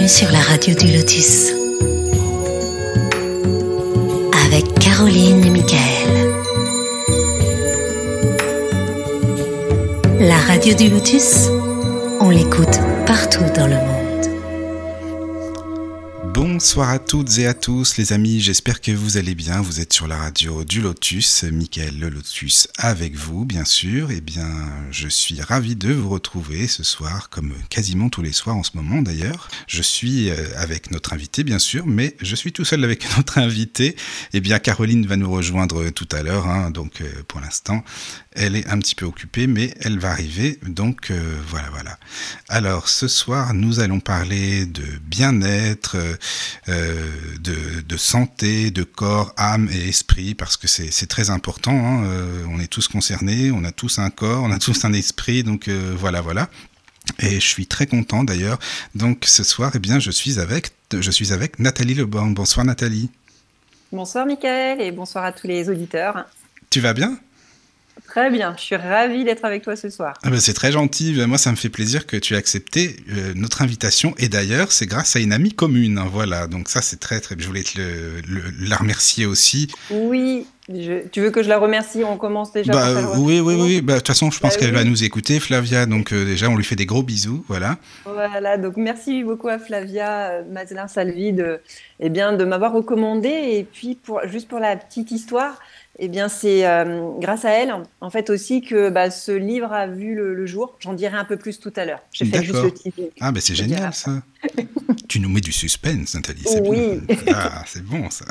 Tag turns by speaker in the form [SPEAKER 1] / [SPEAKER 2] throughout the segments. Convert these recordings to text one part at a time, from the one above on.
[SPEAKER 1] Bienvenue sur la radio du Lotus avec Caroline et Michael. La radio du Lotus, on l'écoute partout dans le monde.
[SPEAKER 2] Bonsoir à toutes et à tous les amis, j'espère que vous allez bien. Vous êtes sur la radio du Lotus, Michael le Lotus avec vous bien sûr. Eh bien, je suis ravi de vous retrouver ce soir, comme quasiment tous les soirs en ce moment d'ailleurs. Je suis avec notre invité bien sûr, mais je suis tout seul avec notre invité. Eh bien, Caroline va nous rejoindre tout à l'heure, donc pour l'instant, elle est un petit peu occupée, mais elle va arriver, donc voilà. Alors, ce soir, nous allons parler de bien-être, de santé, de corps, âme et esprit, parce que c'est très important, on est tous concernés, on a tous un corps, on a tous un esprit, donc voilà. Et je suis très content d'ailleurs. Donc ce soir, eh bien, je suis avec Nathalie Leborgne. Bonsoir Nathalie.
[SPEAKER 3] Bonsoir Michael et bonsoir à tous les auditeurs.
[SPEAKER 2] Tu vas bien ?
[SPEAKER 3] Très bien, je suis ravie d'être avec toi ce soir.
[SPEAKER 2] Ah ben c'est très gentil, moi ça me fait plaisir que tu aies accepté notre invitation et d'ailleurs c'est grâce à une amie commune, voilà, donc ça c'est très, je voulais la remercier aussi.
[SPEAKER 3] Oui, tu veux que je la remercie, on commence déjà par ça.
[SPEAKER 2] Oui, de toute façon je pense qu'elle va nous écouter, Flavia, donc déjà on lui fait des gros bisous, voilà.
[SPEAKER 3] Voilà, donc merci beaucoup à Flavia Mazelin-Salvi de m'avoir recommandé et puis juste pour la petite histoire, eh bien, c'est grâce à elle, en fait, aussi que ce livre a vu le jour. J'en dirai un peu plus tout à l'heure. J'ai fait juste le teaser.
[SPEAKER 2] Ah, ben c'est génial, ça. Tu nous mets du suspense, Nathalie, c'est
[SPEAKER 3] oui.
[SPEAKER 2] bien. Ah, c'est bon, ça.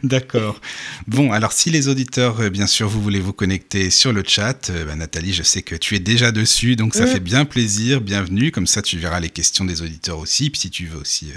[SPEAKER 2] D'accord. Bon, alors, si les auditeurs, bien sûr, vous voulez vous connecter sur le chat, Nathalie, je sais que tu es déjà dessus, donc ça fait bien plaisir. Bienvenue. Comme ça, tu verras les questions des auditeurs aussi. Puis si tu veux aussi,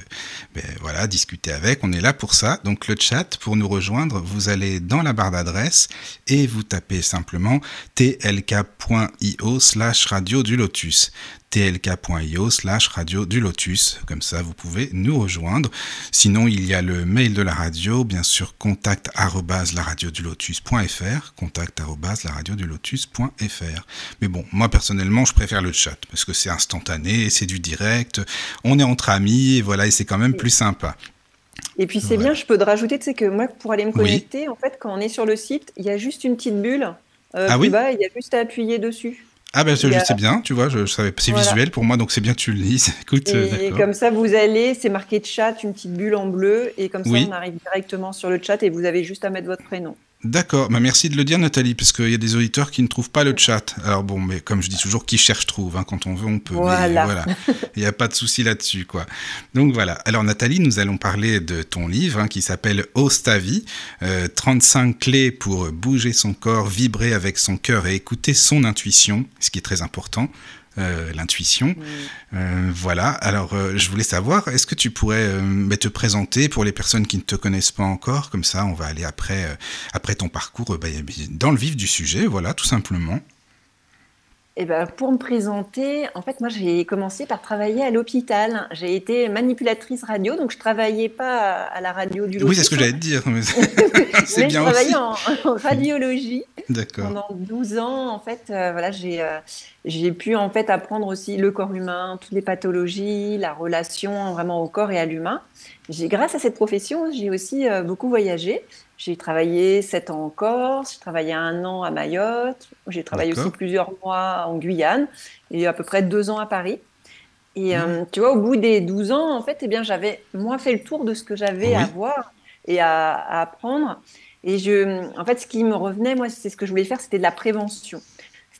[SPEAKER 2] discuter avec, on est là pour ça. Donc, le chat, pour nous rejoindre, vous allez dans la barre d'adresse et vous tapez simplement tlk.io/radio du Lotus. tlk.io/radio du Lotus. Comme ça, vous pouvez nous rejoindre. Sinon, il y a le mail de la radio, bien sûr, contact@laradiodulotus.fr, contact@laradiodulotus.fr. Mais bon, moi, personnellement, je préfère le chat, parce que c'est instantané, c'est du direct, on est entre amis, et voilà, et c'est quand même plus sympa.
[SPEAKER 3] Et puis c'est bien, je peux te rajouter, tu sais que moi, pour aller me connecter, en fait, quand on est sur le site, il y a juste une petite bulle plus bas, il y a juste à appuyer dessus.
[SPEAKER 2] Ah ben je sais bien, tu vois, je savais, c'est visuel pour moi, donc c'est bien que tu le lises. Écoute,
[SPEAKER 3] et comme ça, vous allez, c'est marqué chat, une petite bulle en bleu, et comme ça, on arrive directement sur le chat et vous avez juste à mettre votre prénom.
[SPEAKER 2] D'accord, merci de le dire Nathalie, parce qu'il y a des auditeurs qui ne trouvent pas le chat. Alors bon, mais comme je dis toujours, qui cherche trouve, quand on veut on peut.
[SPEAKER 3] Voilà.
[SPEAKER 2] Il n'y a pas de souci là-dessus, quoi. Donc voilà, alors Nathalie, nous allons parler de ton livre qui s'appelle Ose ta vie, 35 clés pour bouger son corps, vibrer avec son cœur et écouter son intuition, ce qui est très important. L'intuition. Voilà, alors je voulais savoir, est-ce que tu pourrais te présenter pour les personnes qui ne te connaissent pas encore, comme ça on va aller après ton parcours dans le vif du sujet, voilà, tout simplement.
[SPEAKER 3] Et pour me présenter, en fait, moi, j'ai commencé par travailler à l'hôpital. J'ai été manipulatrice radio, donc je travaillais pas à la radio du Lotus.
[SPEAKER 2] Oui, c'est ce que j'allais te dire. Mais c'est bien
[SPEAKER 3] je travaillais
[SPEAKER 2] aussi.
[SPEAKER 3] en radiologie.
[SPEAKER 2] D'accord.
[SPEAKER 3] Pendant 12 ans, en fait, j'ai pu en fait apprendre aussi le corps humain, toutes les pathologies, la relation vraiment au corps et à l'humain. Grâce à cette profession, j'ai aussi beaucoup voyagé. J'ai travaillé 7 ans en Corse, j'ai travaillé 1 an à Mayotte, j'ai travaillé aussi plusieurs mois en Guyane et à peu près 2 ans à Paris. Et tu vois, au bout des 12 ans, en fait, j'avais fait le tour de ce que j'avais à voir et à apprendre. Et en fait, ce qui me revenait, moi, c'est ce que je voulais faire, c'était de la prévention.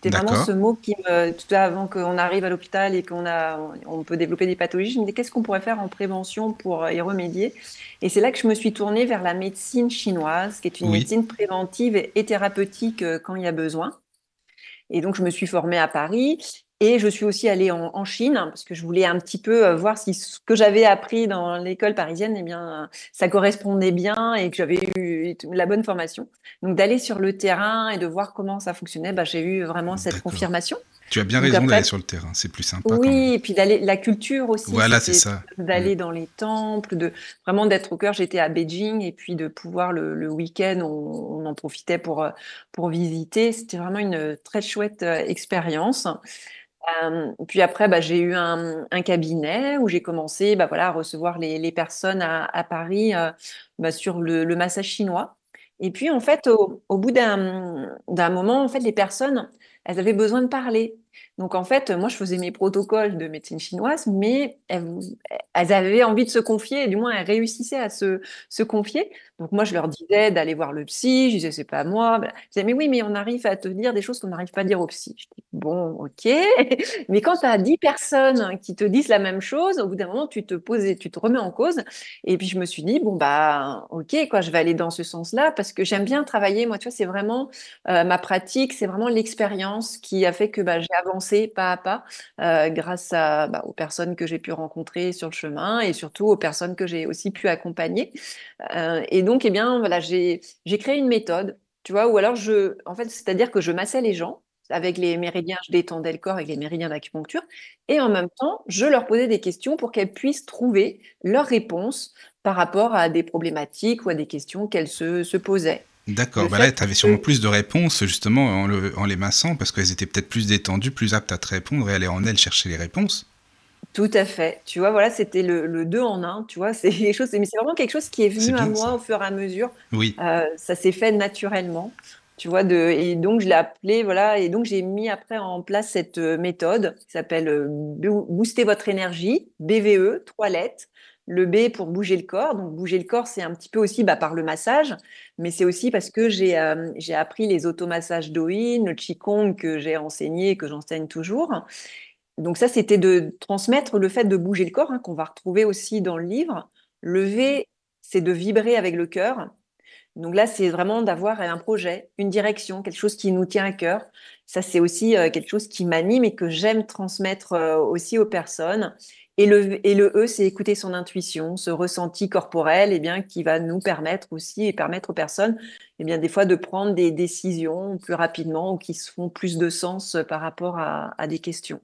[SPEAKER 3] C'était vraiment ce mot qui tout avant qu'on arrive à l'hôpital et on peut développer des pathologies, je me disais qu'est-ce qu'on pourrait faire en prévention pour y remédier. Et c'est là que je me suis tournée vers la médecine chinoise, qui est une médecine préventive et thérapeutique quand il y a besoin. Et donc, je me suis formée à Paris. Et je suis aussi allée en Chine parce que je voulais un petit peu voir si ce que j'avais appris dans l'école parisienne, ça correspondait bien et que j'avais eu la bonne formation. Donc, d'aller sur le terrain et de voir comment ça fonctionnait, j'ai eu vraiment cette confirmation.
[SPEAKER 2] Tu as bien raison d'aller sur le terrain, c'est plus sympa.
[SPEAKER 3] Oui, et puis la culture aussi.
[SPEAKER 2] Voilà, c'est ça.
[SPEAKER 3] D'aller dans les temples, vraiment d'être au cœur. J'étais à Beijing et puis de pouvoir le week-end, on en profitait pour visiter. C'était vraiment une très chouette expérience. Puis après, j'ai eu un cabinet où j'ai commencé voilà, à recevoir les personnes à Paris sur le massage chinois. Et puis, en fait, au bout d'un moment, en fait, les personnes, elles avaient besoin de parler. Donc, en fait, moi, je faisais mes protocoles de médecine chinoise, mais elles avaient envie de se confier, et du moins, elles réussissaient à se confier. Donc, moi, je leur disais d'aller voir le psy. Je disais, c'est pas moi. Je disais, mais oui, mais on arrive à te dire des choses qu'on n'arrive pas à dire au psy. Je dis, bon, ok. Mais quand tu as 10 personnes qui te disent la même chose, au bout d'un moment, tu te poses et tu te remets en cause. Et puis, je me suis dit, bon, ok, quoi, je vais aller dans ce sens-là parce que j'aime bien travailler. Moi, tu vois, c'est vraiment ma pratique, c'est vraiment l'expérience qui a fait que j'ai avancé pas à pas grâce aux personnes que j'ai pu rencontrer sur le chemin et surtout aux personnes que j'ai aussi pu accompagner. Et donc, eh bien, voilà, j'ai créé une méthode, tu vois, ou alors en fait, c'est-à-dire que je massais les gens avec les méridiens, je détendais le corps avec les méridiens d'acupuncture, et en même temps, je leur posais des questions pour qu'elles puissent trouver leurs réponses par rapport à des problématiques ou à des questions qu'elles se posaient. Le
[SPEAKER 2] D'accord, là,
[SPEAKER 3] fait
[SPEAKER 2] tu avais sûrement
[SPEAKER 3] que
[SPEAKER 2] plus de réponses justement en les massant parce qu'elles étaient peut-être plus détendues, plus aptes à te répondre et aller en elles chercher les réponses.
[SPEAKER 3] Tout à fait. Tu vois, voilà, c'était le 2 en un, tu vois, c'est quelque chose, mais c'est vraiment quelque chose qui est
[SPEAKER 2] C'est
[SPEAKER 3] venu à
[SPEAKER 2] bien ça.
[SPEAKER 3] moi au fur et à mesure.
[SPEAKER 2] Oui,
[SPEAKER 3] Ça s'est fait naturellement, tu vois, et donc je l'ai appelé, voilà, et donc j'ai mis après en place cette méthode qui s'appelle Booster votre énergie, BVE, 3 lettres. Le B pour bouger le corps. Donc, bouger le corps, c'est un petit peu aussi par le massage, mais c'est aussi parce que j'ai appris les automassages d'Oin, le Qigong que j'ai enseigné, que j'enseigne toujours. Donc ça, c'était de transmettre le fait de bouger le corps, qu'on va retrouver aussi dans le livre. Le V, c'est de vibrer avec le cœur. Donc là, c'est vraiment d'avoir un projet, une direction, quelque chose qui nous tient à cœur. Ça, c'est aussi quelque chose qui m'anime et que j'aime transmettre aussi aux personnes. Et le E, c'est écouter son intuition, ce ressenti corporel, qui va nous permettre aussi et permettre aux personnes, des fois, de prendre des décisions plus rapidement ou qui se font plus de sens par rapport à des questions.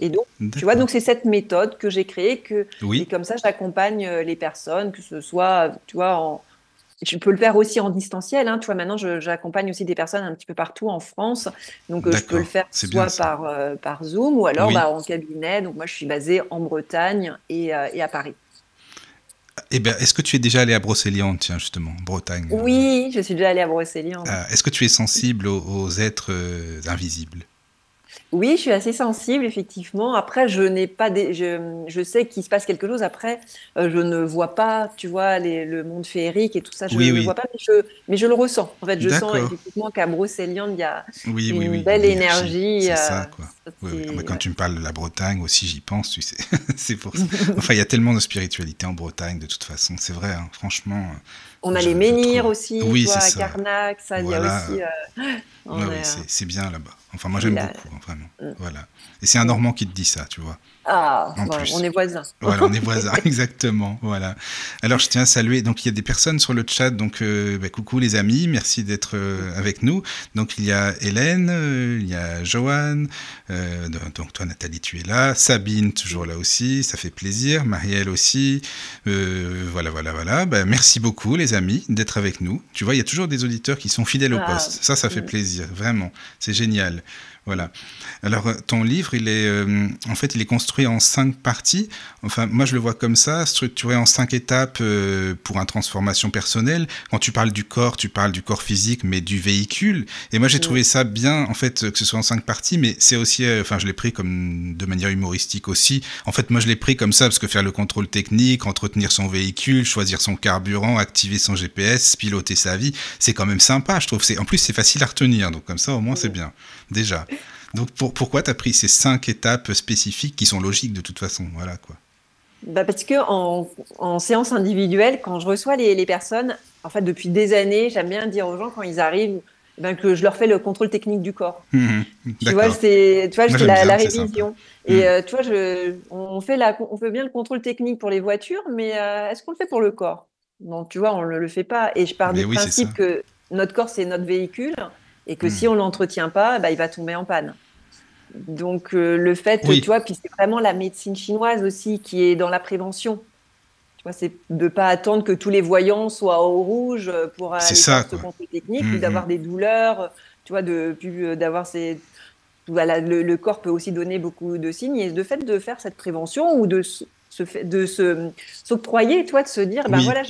[SPEAKER 3] Et donc, tu vois,
[SPEAKER 2] d'accord.
[SPEAKER 3] donc c'est cette méthode que j'ai créée et
[SPEAKER 2] Oui,
[SPEAKER 3] comme ça, j'accompagne les personnes, que ce soit, tu vois, je peux le faire aussi en distanciel, hein. Tu vois, maintenant, j'accompagne aussi des personnes un petit peu partout en France. Donc, je peux le
[SPEAKER 2] d'accord.
[SPEAKER 3] faire
[SPEAKER 2] C'est bien
[SPEAKER 3] soit
[SPEAKER 2] ça.
[SPEAKER 3] par Zoom ou alors
[SPEAKER 2] Oui.
[SPEAKER 3] en cabinet. Donc, moi, je suis basée en Bretagne et à Paris.
[SPEAKER 2] Eh bien, est-ce que tu es déjà allé à Brocéliande, tiens, justement, en Bretagne?
[SPEAKER 3] Oui, je suis déjà allée à Brocéliande.
[SPEAKER 2] Est-ce que tu es sensible aux êtres invisibles?
[SPEAKER 3] Oui, je suis assez sensible, effectivement. Après, je n'ai pas je sais qu'il se passe quelque chose. Après, je ne vois pas, tu vois, le monde féerique et tout ça, je
[SPEAKER 2] Oui,
[SPEAKER 3] ne
[SPEAKER 2] oui.
[SPEAKER 3] vois pas, mais je le ressens. En fait, je sens
[SPEAKER 2] D'accord.
[SPEAKER 3] effectivement qu'à Brocéliande, il y a
[SPEAKER 2] Oui, oui,
[SPEAKER 3] une
[SPEAKER 2] oui,
[SPEAKER 3] belle
[SPEAKER 2] l'énergie,
[SPEAKER 3] énergie.
[SPEAKER 2] c'est ça, quoi.
[SPEAKER 3] Ça,
[SPEAKER 2] Oui, oui. Ah bah,
[SPEAKER 3] c'est,
[SPEAKER 2] quand
[SPEAKER 3] ouais.
[SPEAKER 2] tu me parles de la Bretagne aussi, j'y pense, tu sais. C'est pour ça. Enfin, il y a tellement de spiritualité en Bretagne, de toute façon. C'est vrai, hein. Franchement,
[SPEAKER 3] On a
[SPEAKER 2] je,
[SPEAKER 3] les
[SPEAKER 2] je
[SPEAKER 3] menhirs
[SPEAKER 2] trouve.
[SPEAKER 3] aussi, tu
[SPEAKER 2] Oui,
[SPEAKER 3] vois,
[SPEAKER 2] c'est
[SPEAKER 3] à
[SPEAKER 2] ça.
[SPEAKER 3] Carnac, ça, il y a aussi.
[SPEAKER 2] Voilà. Ouais,
[SPEAKER 3] On
[SPEAKER 2] oui,
[SPEAKER 3] est,
[SPEAKER 2] c'est bien là-bas. Enfin, moi,
[SPEAKER 3] puis
[SPEAKER 2] j'aime
[SPEAKER 3] là,
[SPEAKER 2] beaucoup, hein, vraiment.
[SPEAKER 3] mm,
[SPEAKER 2] Voilà. Et c'est un
[SPEAKER 3] mm.
[SPEAKER 2] Normand qui te dit ça, tu vois.
[SPEAKER 3] Ah,
[SPEAKER 2] En
[SPEAKER 3] bon, on est
[SPEAKER 2] plus.
[SPEAKER 3] voisins.
[SPEAKER 2] Voilà, on est voisins, exactement. Voilà. Alors, je tiens à saluer. Donc, il y a des personnes sur le chat. Donc, coucou les amis, merci d'être avec nous. Donc, il y a Hélène, il y a Joanne. Donc, toi, Nathalie, tu es là. Sabine, toujours là aussi. Ça fait plaisir. Marielle aussi. Voilà, voilà, voilà. Merci beaucoup, les amis, d'être avec nous. Tu vois, il y a toujours des auditeurs qui sont fidèles au
[SPEAKER 3] Ah,
[SPEAKER 2] poste. Ça fait
[SPEAKER 3] mm,
[SPEAKER 2] plaisir, vraiment. C'est génial.
[SPEAKER 3] mm.
[SPEAKER 2] Voilà. Alors, ton livre, en fait, il est construit en 5 parties. Enfin, moi, je le vois comme ça, structuré en 5 étapes pour une transformation personnelle. Quand tu parles du corps physique, mais du véhicule. Et moi, j'ai
[SPEAKER 3] Mm.
[SPEAKER 2] trouvé ça bien, en fait, que ce soit en 5 parties, mais c'est aussi, je l'ai pris comme de manière humoristique aussi. En fait, moi, je l'ai pris comme ça parce que faire le contrôle technique, entretenir son véhicule, choisir son carburant, activer son GPS, piloter sa vie, c'est quand même sympa, je trouve. En plus, c'est facile à retenir, donc comme ça, au moins, c'est bien. Déjà. Donc pourquoi tu as pris ces 5 étapes spécifiques qui sont logiques de toute façon, voilà quoi.
[SPEAKER 3] Parce que en séance individuelle, quand je reçois les personnes, en fait, depuis des années, j'aime bien dire aux gens quand ils arrivent, que je leur fais le contrôle technique du corps. Tu vois,
[SPEAKER 2] D'accord.
[SPEAKER 3] je
[SPEAKER 2] Moi
[SPEAKER 3] fais
[SPEAKER 2] j'aime
[SPEAKER 3] la
[SPEAKER 2] bien, c'est sympa.
[SPEAKER 3] révision. Et tu vois, on fait bien le contrôle technique pour les voitures, mais est-ce qu'on le fait pour le corps? Non, tu vois, on ne le fait pas. Et je pars du
[SPEAKER 2] Mais oui, c'est ça.
[SPEAKER 3] principe que notre corps, c'est notre véhicule et que si on ne l'entretient pas, il va tomber en panne. Donc, le fait, tu
[SPEAKER 2] Oui,
[SPEAKER 3] vois, puis c'est vraiment la médecine chinoise aussi qui est dans la prévention. Tu vois, c'est de ne pas attendre que tous les voyants soient au rouge pour
[SPEAKER 2] c'est
[SPEAKER 3] aller
[SPEAKER 2] ça
[SPEAKER 3] faire ce
[SPEAKER 2] quoi.
[SPEAKER 3] contrôle technique, puis
[SPEAKER 2] Hum, hum.
[SPEAKER 3] d'avoir des douleurs, tu vois, puis d'avoir voilà, le corps peut aussi donner beaucoup de signes. Et de fait de faire cette prévention ou s'octroyer, toi, de se dire, ben
[SPEAKER 2] Oui.
[SPEAKER 3] voilà,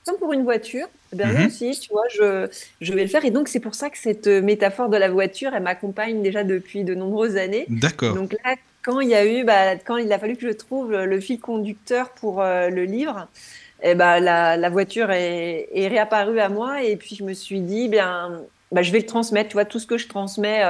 [SPEAKER 3] comme pour une voiture, ben moi
[SPEAKER 2] Mhm.
[SPEAKER 3] aussi, tu vois, je vais le faire. Et donc, c'est pour ça que cette métaphore de la voiture, elle m'accompagne déjà depuis de nombreuses années.
[SPEAKER 2] D'accord.
[SPEAKER 3] Donc là, quand il a fallu que je trouve le fil conducteur pour le livre, et ben, la voiture est réapparue à moi. Et puis, je me suis dit, bien, je vais le transmettre. Tu vois, tout ce que je transmets,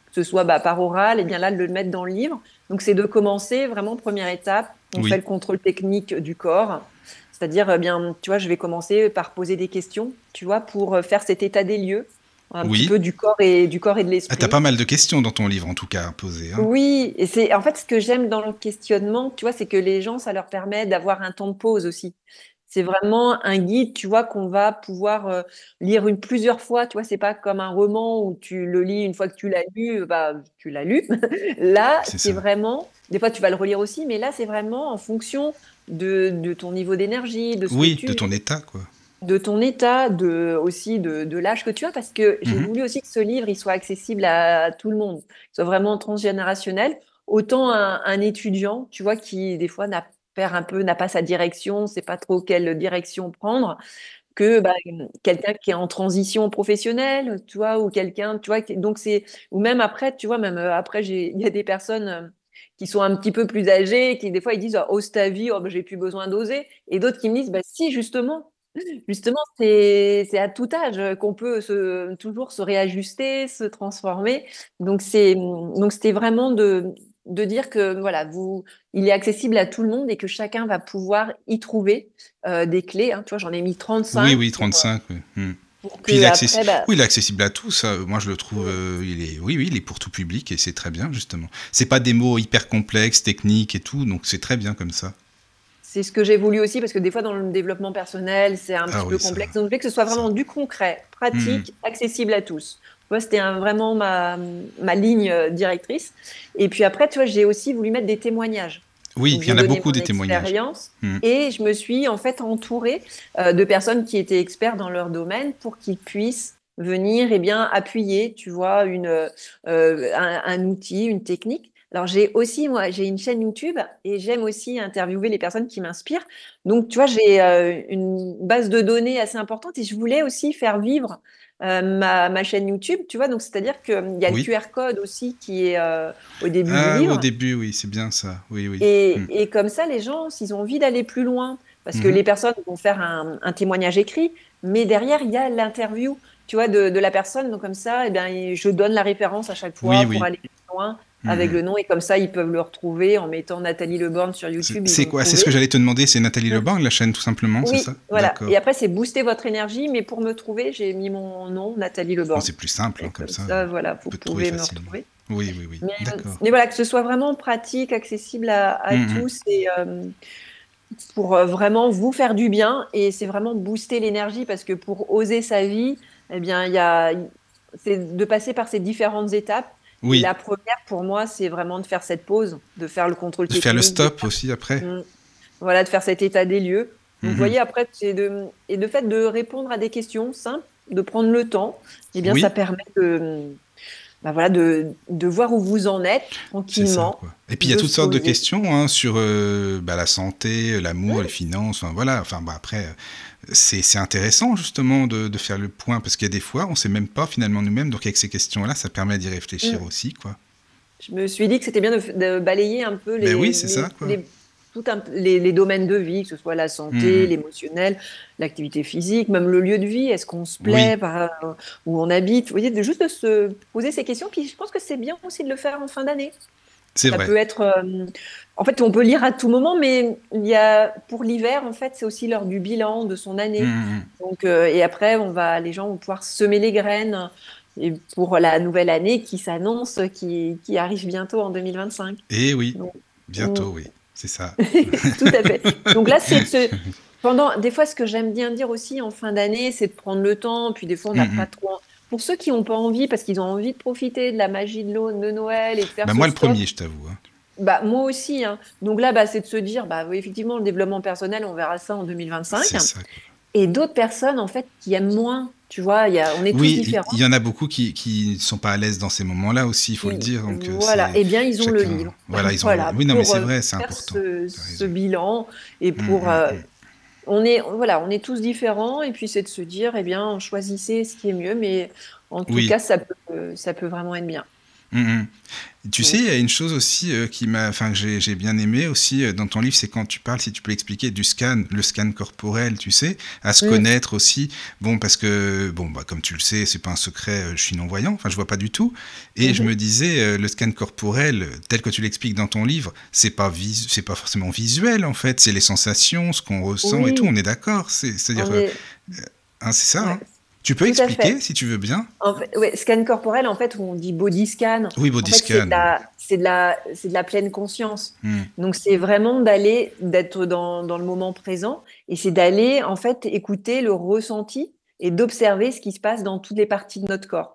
[SPEAKER 3] que ce soit par oral, et bien là, de le mettre dans le livre. Donc, c'est de commencer vraiment, première étape, on fait
[SPEAKER 2] Oui.
[SPEAKER 3] le contrôle technique du corps. C'est-à-dire, bien, tu vois, je vais commencer par poser des questions, tu vois, pour faire cet état des lieux, un petit
[SPEAKER 2] Oui.
[SPEAKER 3] peu du corps et de
[SPEAKER 2] Ah, t'as
[SPEAKER 3] l'esprit.
[SPEAKER 2] pas mal de questions dans ton livre, en tout cas, à poser, hein.
[SPEAKER 3] Oui, et c'est en fait ce que j'aime dans le questionnement, tu vois, c'est que les gens, ça leur permet d'avoir un temps de pause aussi. C'est vraiment un guide, tu vois, qu'on va pouvoir lire plusieurs fois. Tu vois, c'est pas comme un roman où tu le lis une fois que tu l'as lu, tu l'as lu. Là,
[SPEAKER 2] C'est
[SPEAKER 3] c'est
[SPEAKER 2] ça.
[SPEAKER 3] vraiment, des fois tu vas le relire aussi, mais là, c'est vraiment en fonction de ton niveau d'énergie, de ce que
[SPEAKER 2] Oui, de
[SPEAKER 3] tu
[SPEAKER 2] ton état, quoi.
[SPEAKER 3] de ton état, aussi de l'âge que tu as, parce que j'ai
[SPEAKER 2] Mhm.
[SPEAKER 3] voulu aussi que ce livre il soit accessible à tout le monde, qu'il soit vraiment transgénérationnel. Autant un étudiant, tu vois, qui des fois n'a pas sa direction, sait pas trop quelle direction prendre, que quelqu'un qui est en transition professionnelle, tu vois, ou quelqu'un, tu vois, donc ou même après, tu vois, même après, il y a des personnes qui sont un petit peu plus âgées, qui des fois ils disent, ah, ose ta vie, oh, j'ai plus besoin d'oser, et d'autres qui me disent, bah si, justement, c'est à tout âge qu'on peut toujours se réajuster, se transformer. Donc c'était vraiment de dire que voilà, il est accessible à tout le monde et que chacun va pouvoir y trouver des clés. Hein. Tu vois, j'en ai mis
[SPEAKER 2] Oui,
[SPEAKER 3] 35
[SPEAKER 2] oui, 35. Oui. Mhm.
[SPEAKER 3] pour
[SPEAKER 2] Puis
[SPEAKER 3] que après,
[SPEAKER 2] oui, il est accessible à tous. Moi, je le trouve. Oui, oui, il est pour tout public et c'est très bien justement. C'est pas des mots hyper complexes, techniques et tout, donc c'est très bien comme ça.
[SPEAKER 3] c'est ce que j'ai voulu aussi parce que des fois dans le développement personnel, c'est un
[SPEAKER 2] Ah
[SPEAKER 3] petit peu
[SPEAKER 2] oui, ça,
[SPEAKER 3] complexe. Donc je voulais que ce soit
[SPEAKER 2] ça.
[SPEAKER 3] vraiment du concret,
[SPEAKER 2] Mhm.
[SPEAKER 3] pratique, accessible à tous. Tu vois, c'était vraiment ma ligne directrice. Et puis après, tu vois, j'ai aussi voulu mettre des témoignages.
[SPEAKER 2] Oui,
[SPEAKER 3] Donc
[SPEAKER 2] il y
[SPEAKER 3] j'ai
[SPEAKER 2] en a
[SPEAKER 3] donné
[SPEAKER 2] beaucoup
[SPEAKER 3] mon
[SPEAKER 2] des témoignages.
[SPEAKER 3] expérience
[SPEAKER 2] Mhm.
[SPEAKER 3] et je me suis en fait entourée de personnes qui étaient experts dans leur domaine pour qu'ils puissent venir et bien appuyer, tu vois, un outil, une technique. Alors moi, j'ai une chaîne YouTube et j'aime aussi interviewer les personnes qui m'inspirent. Donc, tu vois, j'ai une base de données assez importante et je voulais aussi faire vivre ma chaîne YouTube, tu vois. Donc, c'est-à-dire qu'il y a le
[SPEAKER 2] Oui.
[SPEAKER 3] QR code aussi qui est au début du
[SPEAKER 2] Ah, au
[SPEAKER 3] livre.
[SPEAKER 2] début, oui, c'est bien ça. Oui, oui. Mhm.
[SPEAKER 3] Et comme ça, les gens, s'ils ont envie d'aller plus loin, parce que
[SPEAKER 2] Mhm.
[SPEAKER 3] les personnes vont faire un témoignage écrit, mais derrière, il y a l'interview, tu vois, de la personne. Donc comme ça, eh bien, je donne la référence à chaque
[SPEAKER 2] Oui,
[SPEAKER 3] fois pour
[SPEAKER 2] oui.
[SPEAKER 3] aller plus loin avec
[SPEAKER 2] Mhm.
[SPEAKER 3] le nom. Et comme ça, ils peuvent le retrouver en mettant Nathalie Leborgne sur YouTube, ils vont
[SPEAKER 2] C'est
[SPEAKER 3] me
[SPEAKER 2] quoi? C'est ce que
[SPEAKER 3] trouver.
[SPEAKER 2] j'allais te demander. C'est Nathalie
[SPEAKER 3] Mm.
[SPEAKER 2] Leborgne, la chaîne, tout simplement, c'est ça?
[SPEAKER 3] Oui, voilà. Et
[SPEAKER 2] D'accord.
[SPEAKER 3] après, c'est booster votre énergie, mais pour me trouver, j'ai mis mon nom, Nathalie
[SPEAKER 2] Bon,
[SPEAKER 3] Leborgne.
[SPEAKER 2] c'est plus simple,
[SPEAKER 3] Et
[SPEAKER 2] hein, comme
[SPEAKER 3] comme
[SPEAKER 2] ça,
[SPEAKER 3] ça, voilà,
[SPEAKER 2] on
[SPEAKER 3] vous
[SPEAKER 2] peut te trouver
[SPEAKER 3] pouvez me
[SPEAKER 2] facilement.
[SPEAKER 3] retrouver.
[SPEAKER 2] Oui, oui, oui.
[SPEAKER 3] Mais,
[SPEAKER 2] D'accord.
[SPEAKER 3] mais voilà, que ce soit vraiment pratique, accessible à
[SPEAKER 2] Mhm.
[SPEAKER 3] tous et pour vraiment vous faire du bien. Et c'est vraiment booster l'énergie parce que pour oser sa vie, eh bien, c'est de passer par ces différentes étapes. Et
[SPEAKER 2] Oui.
[SPEAKER 3] la première, pour moi, c'est vraiment de faire cette pause, de faire le contrôle
[SPEAKER 2] De faire le
[SPEAKER 3] technique,
[SPEAKER 2] stop aussi après.
[SPEAKER 3] mm, voilà, de faire cet état des lieux. Donc, vous
[SPEAKER 2] Mhm.
[SPEAKER 3] voyez, après, et de fait de répondre à des questions simples, de prendre le temps, eh bien, ça
[SPEAKER 2] Oui,
[SPEAKER 3] permet voilà, de voir où vous en êtes
[SPEAKER 2] c'est ça,
[SPEAKER 3] tranquillement,
[SPEAKER 2] quoi. Et puis il y a
[SPEAKER 3] de
[SPEAKER 2] toutes
[SPEAKER 3] se
[SPEAKER 2] sortes de
[SPEAKER 3] poser.
[SPEAKER 2] questions hein, sur la santé, l'amour, les finances, enfin, voilà. Enfin, après, c'est intéressant justement de faire le point parce qu'il y a des fois, on sait même pas finalement nous-mêmes. Donc avec ces questions-là, ça permet d'y réfléchir
[SPEAKER 3] Mm.
[SPEAKER 2] aussi, quoi.
[SPEAKER 3] Je me suis dit que c'était bien de balayer un peu
[SPEAKER 2] Ben oui, c'est ça, quoi.
[SPEAKER 3] les domaines de vie, que ce soit la santé,
[SPEAKER 2] Mhm.
[SPEAKER 3] l'émotionnel, l'activité physique, même le lieu de vie. Est-ce qu'on se
[SPEAKER 2] Oui,
[SPEAKER 3] plaît où on habite? Vous voyez, juste de se poser ces questions. Puis je pense que c'est bien aussi de le faire en fin d'année.
[SPEAKER 2] c'est
[SPEAKER 3] Ça
[SPEAKER 2] vrai.
[SPEAKER 3] peut être, en fait, on peut lire à tout moment, mais pour l'hiver, en fait, c'est aussi l'heure du bilan de son année.
[SPEAKER 2] Mhm.
[SPEAKER 3] Donc, et après, les gens vont pouvoir semer les graines et pour la nouvelle année qui s'annonce, qui arrive bientôt en 2025.
[SPEAKER 2] Et oui,
[SPEAKER 3] Donc, mm,
[SPEAKER 2] bientôt, oui, c'est ça.
[SPEAKER 3] tout à fait. Donc là, des fois, ce que j'aime bien dire aussi en fin d'année, c'est de prendre le temps. Puis des fois, on n'a pas
[SPEAKER 2] Mhm.
[SPEAKER 3] trop. Pour ceux qui n'ont pas envie, parce qu'ils ont envie de profiter de la magie de Noël et de faire
[SPEAKER 2] Ben
[SPEAKER 3] ce
[SPEAKER 2] moi le
[SPEAKER 3] stop.
[SPEAKER 2] premier, je t'avoue, hein.
[SPEAKER 3] Moi aussi, hein. Donc là, c'est de se dire, oui, effectivement, le développement personnel, on verra ça en 2025.
[SPEAKER 2] C'est ça, quoi.
[SPEAKER 3] et d'autres personnes, en fait, qui aiment moins. Tu vois, on est tous
[SPEAKER 2] Oui, il
[SPEAKER 3] différents.
[SPEAKER 2] y en a beaucoup qui ne sont pas à l'aise dans ces moments-là aussi, il faut le dire. Donc,
[SPEAKER 3] Voilà,
[SPEAKER 2] c'est
[SPEAKER 3] eh bien, ils ont le
[SPEAKER 2] chacun.
[SPEAKER 3] livre.
[SPEAKER 2] Voilà, ils ont le.
[SPEAKER 3] Voilà,
[SPEAKER 2] Oui, non, mais
[SPEAKER 3] pour
[SPEAKER 2] c'est vrai, c'est
[SPEAKER 3] faire
[SPEAKER 2] important. Tu as
[SPEAKER 3] ce
[SPEAKER 2] raison.
[SPEAKER 3] bilan et pour. Voilà, on est tous différents et puis c'est de se dire, eh bien, choisissez ce qui est mieux, mais en tout
[SPEAKER 2] Oui.
[SPEAKER 3] cas, ça peut vraiment être bien.
[SPEAKER 2] Mm, mm. Tu sais,
[SPEAKER 3] Mm.
[SPEAKER 2] il y a une chose aussi que j'ai bien aimé aussi dans ton livre, c'est quand tu parles, si tu peux expliquer du scan, le scan corporel, tu sais, à se
[SPEAKER 3] Mm.
[SPEAKER 2] connaître aussi. Bon, parce que, bon, bah, comme tu le sais, c'est pas un secret, je suis non-voyant, enfin, je vois pas du tout. Et je
[SPEAKER 3] Mhm.
[SPEAKER 2] me disais, le scan corporel, tel que tu l'expliques dans ton livre, c'est pas forcément visuel, en fait, c'est les sensations, ce qu'on ressent et tout, on
[SPEAKER 3] Oui,
[SPEAKER 2] est d'accord. C'est-à-dire,
[SPEAKER 3] on est.
[SPEAKER 2] hein, c'est ça,
[SPEAKER 3] Ouais,
[SPEAKER 2] hein. Tu peux
[SPEAKER 3] tout à
[SPEAKER 2] expliquer,
[SPEAKER 3] fait.
[SPEAKER 2] si tu veux bien?
[SPEAKER 3] En fait, ouais, scan corporel, en fait, on dit body scan.
[SPEAKER 2] Oui,
[SPEAKER 3] En
[SPEAKER 2] body
[SPEAKER 3] fait,
[SPEAKER 2] scan, oui.
[SPEAKER 3] c'est de la pleine conscience.
[SPEAKER 2] Mm.
[SPEAKER 3] Donc, c'est vraiment d'être dans le moment présent et c'est d'aller, en fait, écouter le ressenti et d'observer ce qui se passe dans toutes les parties de notre corps.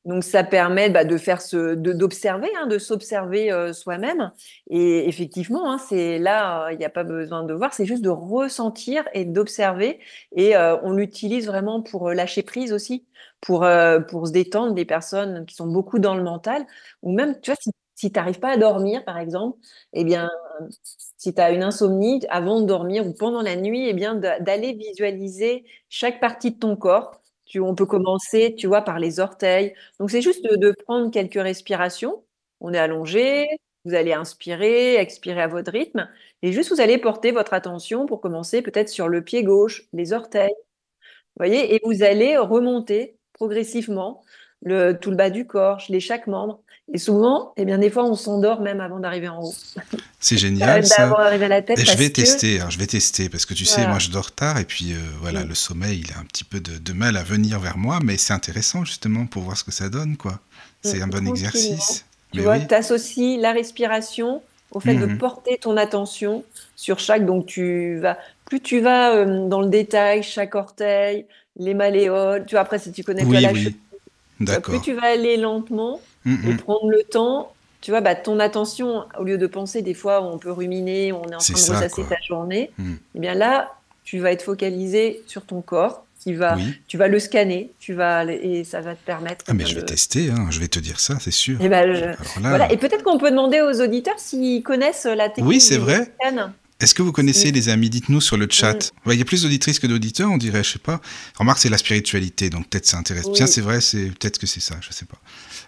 [SPEAKER 3] Donc, ça permet de faire d'observer, hein, de s'observer soi-même. Et effectivement, hein, c'est là, il n'y a pas besoin de voir, c'est juste de ressentir et d'observer. Et on l'utilise vraiment pour lâcher prise aussi, pour se détendre. Des personnes qui sont beaucoup dans le mental, ou même, tu vois, si tu n'arrives pas à dormir, par exemple, eh bien, si tu as une insomnie, avant de dormir ou pendant la nuit, eh bien, d'aller visualiser chaque partie de ton corps. On peut commencer, tu vois, par les orteils. Donc, c'est juste de prendre quelques respirations. On est allongé, vous allez inspirer, expirer à votre rythme. Et juste, vous allez porter votre attention pour commencer peut-être sur le pied gauche, les orteils. Vous voyez, et vous allez remonter progressivement tout le bas du corps, chaque membre. Et souvent, eh bien, des fois, on s'endort même avant d'arriver en haut,
[SPEAKER 2] C'est génial, ça.
[SPEAKER 3] d'avant d'arriver à la tête
[SPEAKER 2] Et je vais
[SPEAKER 3] parce que,
[SPEAKER 2] tester, hein, je vais tester, parce que tu sais, moi
[SPEAKER 3] voilà.
[SPEAKER 2] je dors tard et puis voilà,
[SPEAKER 3] Mm.
[SPEAKER 2] le sommeil, il a un petit peu de mal à venir vers moi, mais c'est intéressant justement pour voir ce que ça donne, quoi. C'est un bon
[SPEAKER 3] Tranquillement.
[SPEAKER 2] exercice.
[SPEAKER 3] Tu
[SPEAKER 2] Mais
[SPEAKER 3] vois,
[SPEAKER 2] oui.
[SPEAKER 3] tu associes la respiration au fait de
[SPEAKER 2] Mhm.
[SPEAKER 3] porter ton attention sur chaque. Donc, plus tu vas dans le détail, chaque orteil, les malléoles. Tu vois, après, si tu connais, tu vois,
[SPEAKER 2] Oui,
[SPEAKER 3] la cheville,
[SPEAKER 2] oui,
[SPEAKER 3] tu vois, plus
[SPEAKER 2] d'accord.
[SPEAKER 3] tu vas aller lentement et
[SPEAKER 2] Mhm.
[SPEAKER 3] prendre le temps. Tu vois, ton attention, au lieu de penser, des fois, on peut ruminer, on est en
[SPEAKER 2] C'est
[SPEAKER 3] train de
[SPEAKER 2] ça,
[SPEAKER 3] ressasser
[SPEAKER 2] quoi.
[SPEAKER 3] ta journée.
[SPEAKER 2] Mhm.
[SPEAKER 3] Eh bien là, tu vas être focalisé sur ton corps,
[SPEAKER 2] Oui.
[SPEAKER 3] tu vas le scanner, et ça va te permettre,
[SPEAKER 2] Ah,
[SPEAKER 3] eh
[SPEAKER 2] mais
[SPEAKER 3] bien,
[SPEAKER 2] je vais tester, hein, je vais te dire ça, c'est
[SPEAKER 3] eh
[SPEAKER 2] sûr.
[SPEAKER 3] ben,
[SPEAKER 2] Alors
[SPEAKER 3] voilà.
[SPEAKER 2] là,
[SPEAKER 3] Et peut-être qu'on peut demander aux auditeurs s'ils connaissent la
[SPEAKER 2] oui,
[SPEAKER 3] technique
[SPEAKER 2] c'est
[SPEAKER 3] du body
[SPEAKER 2] vrai.
[SPEAKER 3] scan.
[SPEAKER 2] Est-ce que vous connaissez,
[SPEAKER 3] Si-
[SPEAKER 2] les amis? Dites-nous sur le
[SPEAKER 3] Mm,
[SPEAKER 2] chat. Ouais, il y a plus d'auditrices que d'auditeurs, on dirait, je sais pas. Remarque, c'est la spiritualité, donc peut-être ça intéresse. Tiens, c'est
[SPEAKER 3] oui,
[SPEAKER 2] vrai, c'est peut-être que c'est ça, je sais pas.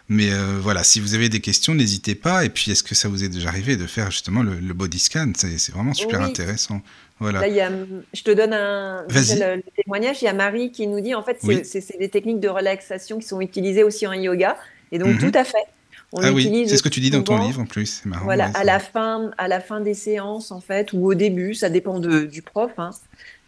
[SPEAKER 2] Mais voilà, si vous avez des questions, n'hésitez pas. Et puis, est-ce que ça vous est déjà arrivé de faire justement le body scan? C'est vraiment super
[SPEAKER 3] oui.
[SPEAKER 2] intéressant. Voilà.
[SPEAKER 3] Là, je te donne déjà
[SPEAKER 2] Vas-y.
[SPEAKER 3] le témoignage. Il y a Marie qui nous dit, en fait,
[SPEAKER 2] Oui.
[SPEAKER 3] c'est des techniques de relaxation qui sont utilisées aussi en yoga. Et donc, tout
[SPEAKER 2] Mhm.
[SPEAKER 3] à fait. On
[SPEAKER 2] Ah oui,
[SPEAKER 3] l'utilise
[SPEAKER 2] c'est ce que tu dis dans ton livre
[SPEAKER 3] souvent.
[SPEAKER 2] en plus. C'est marrant,
[SPEAKER 3] Voilà,
[SPEAKER 2] ouais.
[SPEAKER 3] à la fin des séances, en fait, ou au début, ça dépend du prof, hein.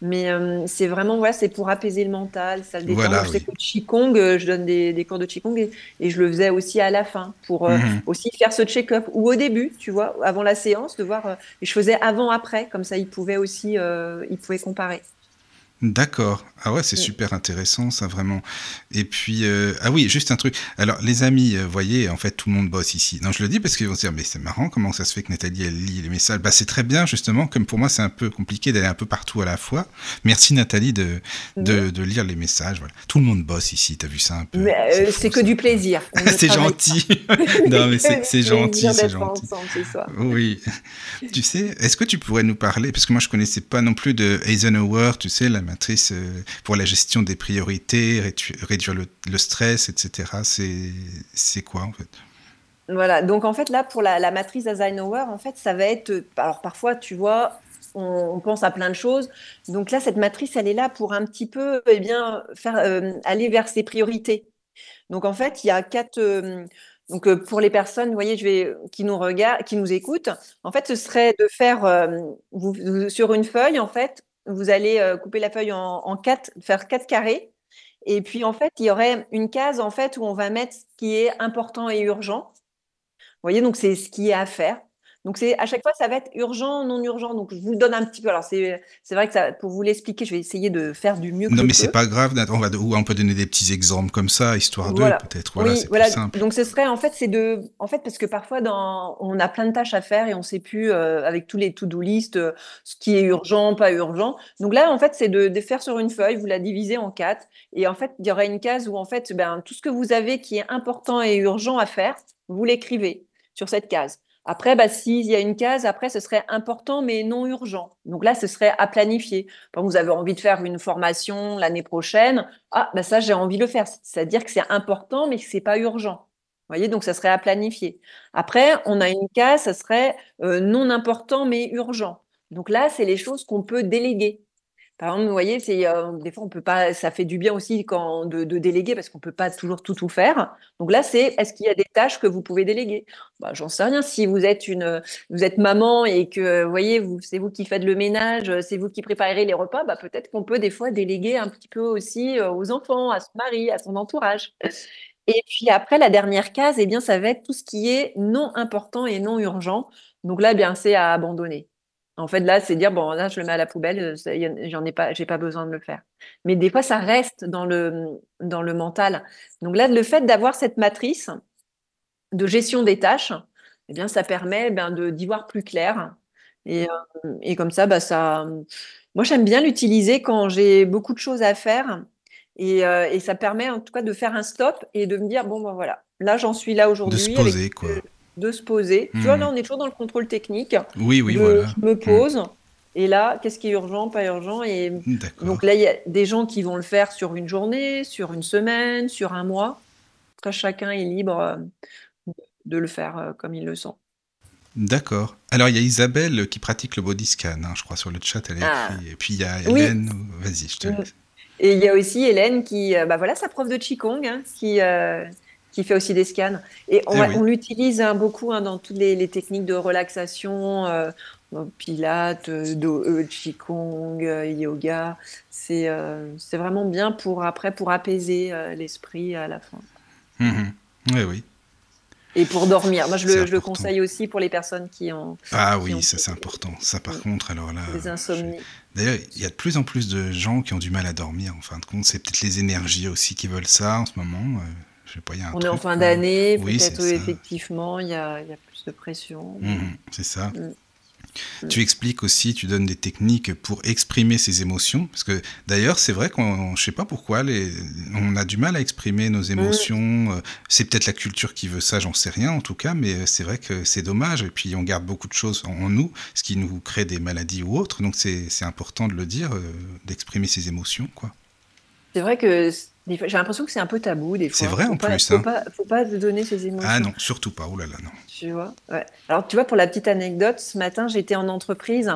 [SPEAKER 3] Mais c'est vraiment, voilà, c'est pour apaiser le mental, ça le détend. Moi,
[SPEAKER 2] Voilà,
[SPEAKER 3] je sais
[SPEAKER 2] oui.
[SPEAKER 3] qu'au Qigong, je donne des cours de Qigong et je le faisais aussi à la fin pour
[SPEAKER 2] Mhm.
[SPEAKER 3] aussi faire ce check-up. Ou au début, tu vois, avant la séance, de voir. Et je faisais avant-après, comme ça, il pouvait comparer.
[SPEAKER 2] D'accord. Ah ouais, c'est
[SPEAKER 3] Mm.
[SPEAKER 2] super intéressant, ça, vraiment. Et puis, ah oui, juste un truc. Alors, les amis, voyez, en fait, tout le monde bosse ici. Non, je le dis parce qu'ils vont se dire, mais c'est marrant, comment ça se fait que Nathalie, elle lit les messages? Bah, c'est très bien, justement, comme pour moi, c'est un peu compliqué d'aller un peu partout à la fois. Merci, Nathalie,
[SPEAKER 3] Mhm.
[SPEAKER 2] de lire les messages. Voilà. Tout le monde bosse ici, t'as vu ça un peu?
[SPEAKER 3] Mais
[SPEAKER 2] C'est
[SPEAKER 3] c'est
[SPEAKER 2] fou,
[SPEAKER 3] que
[SPEAKER 2] ça.
[SPEAKER 3] du plaisir. On ne
[SPEAKER 2] C'est
[SPEAKER 3] travaille pas.
[SPEAKER 2] gentil. Non, mais
[SPEAKER 3] Que
[SPEAKER 2] c'est
[SPEAKER 3] du
[SPEAKER 2] gentil,
[SPEAKER 3] plaisir
[SPEAKER 2] c'est
[SPEAKER 3] d'être
[SPEAKER 2] gentil.
[SPEAKER 3] ensemble ce soir.
[SPEAKER 2] Oui. Tu sais, est-ce que tu pourrais nous parler, parce que moi je connaissais pas non plus de Eisenhower, tu sais, la matrice pour la gestion des priorités, réduire le stress, etc. C'est quoi en fait?
[SPEAKER 3] Voilà, donc en fait là pour la matrice d'Eisenhower, en fait ça va être, alors parfois tu vois, on pense à plein de choses, donc là cette matrice elle est là pour un petit peu eh bien faire aller vers ses priorités. Donc en fait il y a pour les personnes, vous voyez, qui nous regardent, qui nous écoutent, en fait ce serait de faire sur une feuille en fait, vous allez couper la feuille en quatre, faire quatre carrés, et puis en fait il y aurait une case en fait où on va mettre ce qui est important et urgent. Vous voyez, donc c'est ce qui est à faire. Donc à chaque fois, ça va être urgent, non urgent. Donc je vous le donne un petit peu. Alors c'est vrai que pour vous l'expliquer, je vais essayer de faire du mieux que
[SPEAKER 2] Non,
[SPEAKER 3] je
[SPEAKER 2] mais c'est
[SPEAKER 3] peux.
[SPEAKER 2] pas grave, ou on peut donner des petits exemples comme ça, histoire de,
[SPEAKER 3] Voilà.
[SPEAKER 2] peut-être, voilà,
[SPEAKER 3] Oui,
[SPEAKER 2] c'est plus
[SPEAKER 3] voilà.
[SPEAKER 2] simple.
[SPEAKER 3] Donc ce serait en fait, parce que parfois on a plein de tâches à faire et on sait plus avec tous les to-do list ce qui est urgent, pas urgent. Donc là, en fait, c'est de faire sur une feuille, vous la divisez en 4 et en fait, il y aura une case où en fait, tout ce que vous avez qui est important et urgent à faire, vous l'écrivez sur cette case. Après, s'il y a une case, après, ce serait important mais non urgent. Donc là, ce serait à planifier. Quand vous avez envie de faire une formation l'année prochaine, ça, j'ai envie de le faire. C'est-à-dire que c'est important, mais que c'est pas urgent. Vous voyez, donc ça serait à planifier. Après, on a une case, ça serait non important, mais urgent. Donc là, c'est les choses qu'on peut déléguer. Par exemple, vous voyez, des fois, on peut pas, ça fait du bien aussi de déléguer parce qu'on peut pas toujours tout faire. Donc là, est-ce qu'il y a des tâches que vous pouvez déléguer? J'en sais rien. Si vous êtes maman et que, vous voyez, c'est vous qui faites le ménage, c'est vous qui préparez les repas, peut-être qu'on peut des fois déléguer un petit peu aussi aux enfants, à son mari, à son entourage. Et puis après, la dernière case, eh bien, ça va être tout ce qui est non important et non urgent. Donc là, c'est à abandonner. En fait, là, c'est dire, bon, là, je le mets à la poubelle, j'en ai pas, j'ai pas besoin de le faire. Mais des fois, ça reste dans le mental. Donc là, le fait d'avoir cette matrice de gestion des tâches, eh bien, ça permet d'y voir plus clair. Et comme ça, moi, j'aime bien l'utiliser quand j'ai beaucoup de choses à faire. Et ça permet en tout cas de faire un stop et de me dire, bon, voilà, là, j'en suis là
[SPEAKER 2] De se
[SPEAKER 3] aujourd'hui avec
[SPEAKER 2] poser, quoi.
[SPEAKER 3] de se poser. Tu vois, là, on est toujours dans le contrôle technique.
[SPEAKER 2] Oui, oui, voilà.
[SPEAKER 3] Je me pose. Et là, qu'est-ce qui est urgent, pas urgent? Et
[SPEAKER 2] D'accord.
[SPEAKER 3] donc là, il y a des gens qui vont le faire sur une journée, sur une semaine, sur un mois. Après, chacun est libre de le faire comme il le sent.
[SPEAKER 2] D'accord. Alors, il y a Isabelle qui pratique le body scan, hein, je crois, sur le chat, elle a
[SPEAKER 3] Ah,
[SPEAKER 2] écrit. Et puis, il y a
[SPEAKER 3] oui.
[SPEAKER 2] Hélène. Vas-y, je te laisse.
[SPEAKER 3] Et il y a aussi Hélène qui, voilà, sa prof de Qigong, hein, qui fait aussi des scans. Et
[SPEAKER 2] Eh oui.
[SPEAKER 3] on l'utilise beaucoup dans toutes les techniques de relaxation, pilates, Qigong, yoga. C'est vraiment bien pour apaiser l'esprit à la fin.
[SPEAKER 2] Mhm. Oui, oui.
[SPEAKER 3] Et pour dormir. Moi,
[SPEAKER 2] C'est
[SPEAKER 3] je le
[SPEAKER 2] important.
[SPEAKER 3] conseille aussi pour les personnes
[SPEAKER 2] Ah
[SPEAKER 3] qui
[SPEAKER 2] oui,
[SPEAKER 3] ont
[SPEAKER 2] ça c'est important. Ça par contre, alors là,
[SPEAKER 3] des insomnies.
[SPEAKER 2] d'ailleurs, il y a de plus en plus de gens qui ont du mal à dormir. En fin de compte, c'est peut-être les énergies aussi qui veulent ça en ce moment. Je sais pas, il y a un
[SPEAKER 3] On est en
[SPEAKER 2] truc.
[SPEAKER 3] fin d'année,
[SPEAKER 2] Oui, c'est
[SPEAKER 3] peut-être
[SPEAKER 2] ça.
[SPEAKER 3] effectivement, il y a plus de pression.
[SPEAKER 2] C'est ça.
[SPEAKER 3] Mm.
[SPEAKER 2] Tu expliques aussi, tu donnes des techniques pour exprimer ses émotions. Parce que d'ailleurs, c'est vrai je sais pas pourquoi, on a du mal à exprimer nos émotions. C'est peut-être la culture qui veut ça, j'en sais rien en tout cas, mais c'est vrai que c'est dommage. Et puis on garde beaucoup de choses en nous, ce qui nous crée des maladies ou autres. Donc c'est important de le dire, d'exprimer ses émotions, quoi.
[SPEAKER 3] C'est vrai que des fois, j'ai l'impression que c'est un peu tabou des
[SPEAKER 2] C'est
[SPEAKER 3] fois.
[SPEAKER 2] vrai en plus, hein.
[SPEAKER 3] Faut pas se donner ses
[SPEAKER 2] Ah
[SPEAKER 3] émotions.
[SPEAKER 2] non, surtout pas. Oh là là, non.
[SPEAKER 3] Tu vois? Ouais. Alors, tu vois, pour la petite anecdote, ce matin, j'étais en entreprise.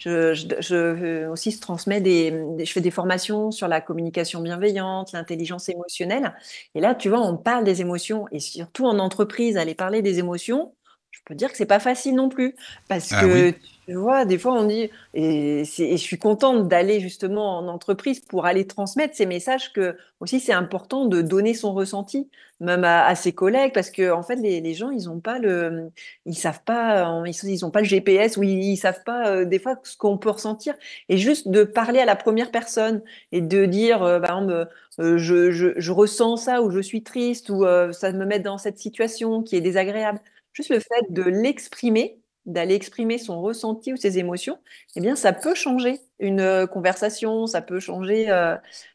[SPEAKER 3] Aussi, je transmets je fais des formations sur la communication bienveillante, l'intelligence émotionnelle. Et là, tu vois, on parle des émotions et surtout en entreprise, aller parler des émotions, je peux dire que c'est pas facile non plus. Parce
[SPEAKER 2] Ah oui,
[SPEAKER 3] que, tu vois, des fois, on dit, et je suis contente d'aller justement en entreprise pour aller transmettre ces messages que aussi c'est important de donner son ressenti, même à ses collègues, parce que en fait, les gens, ils savent pas, ils ont pas le GPS ou ils savent pas des fois ce qu'on peut ressentir. Et juste de parler à la première personne et de dire, par exemple, je ressens ça ou je suis triste ou ça me met dans cette situation qui est désagréable. Juste le fait de l'exprimer, d'aller exprimer son ressenti ou ses émotions, eh bien, ça peut changer une conversation, ça peut changer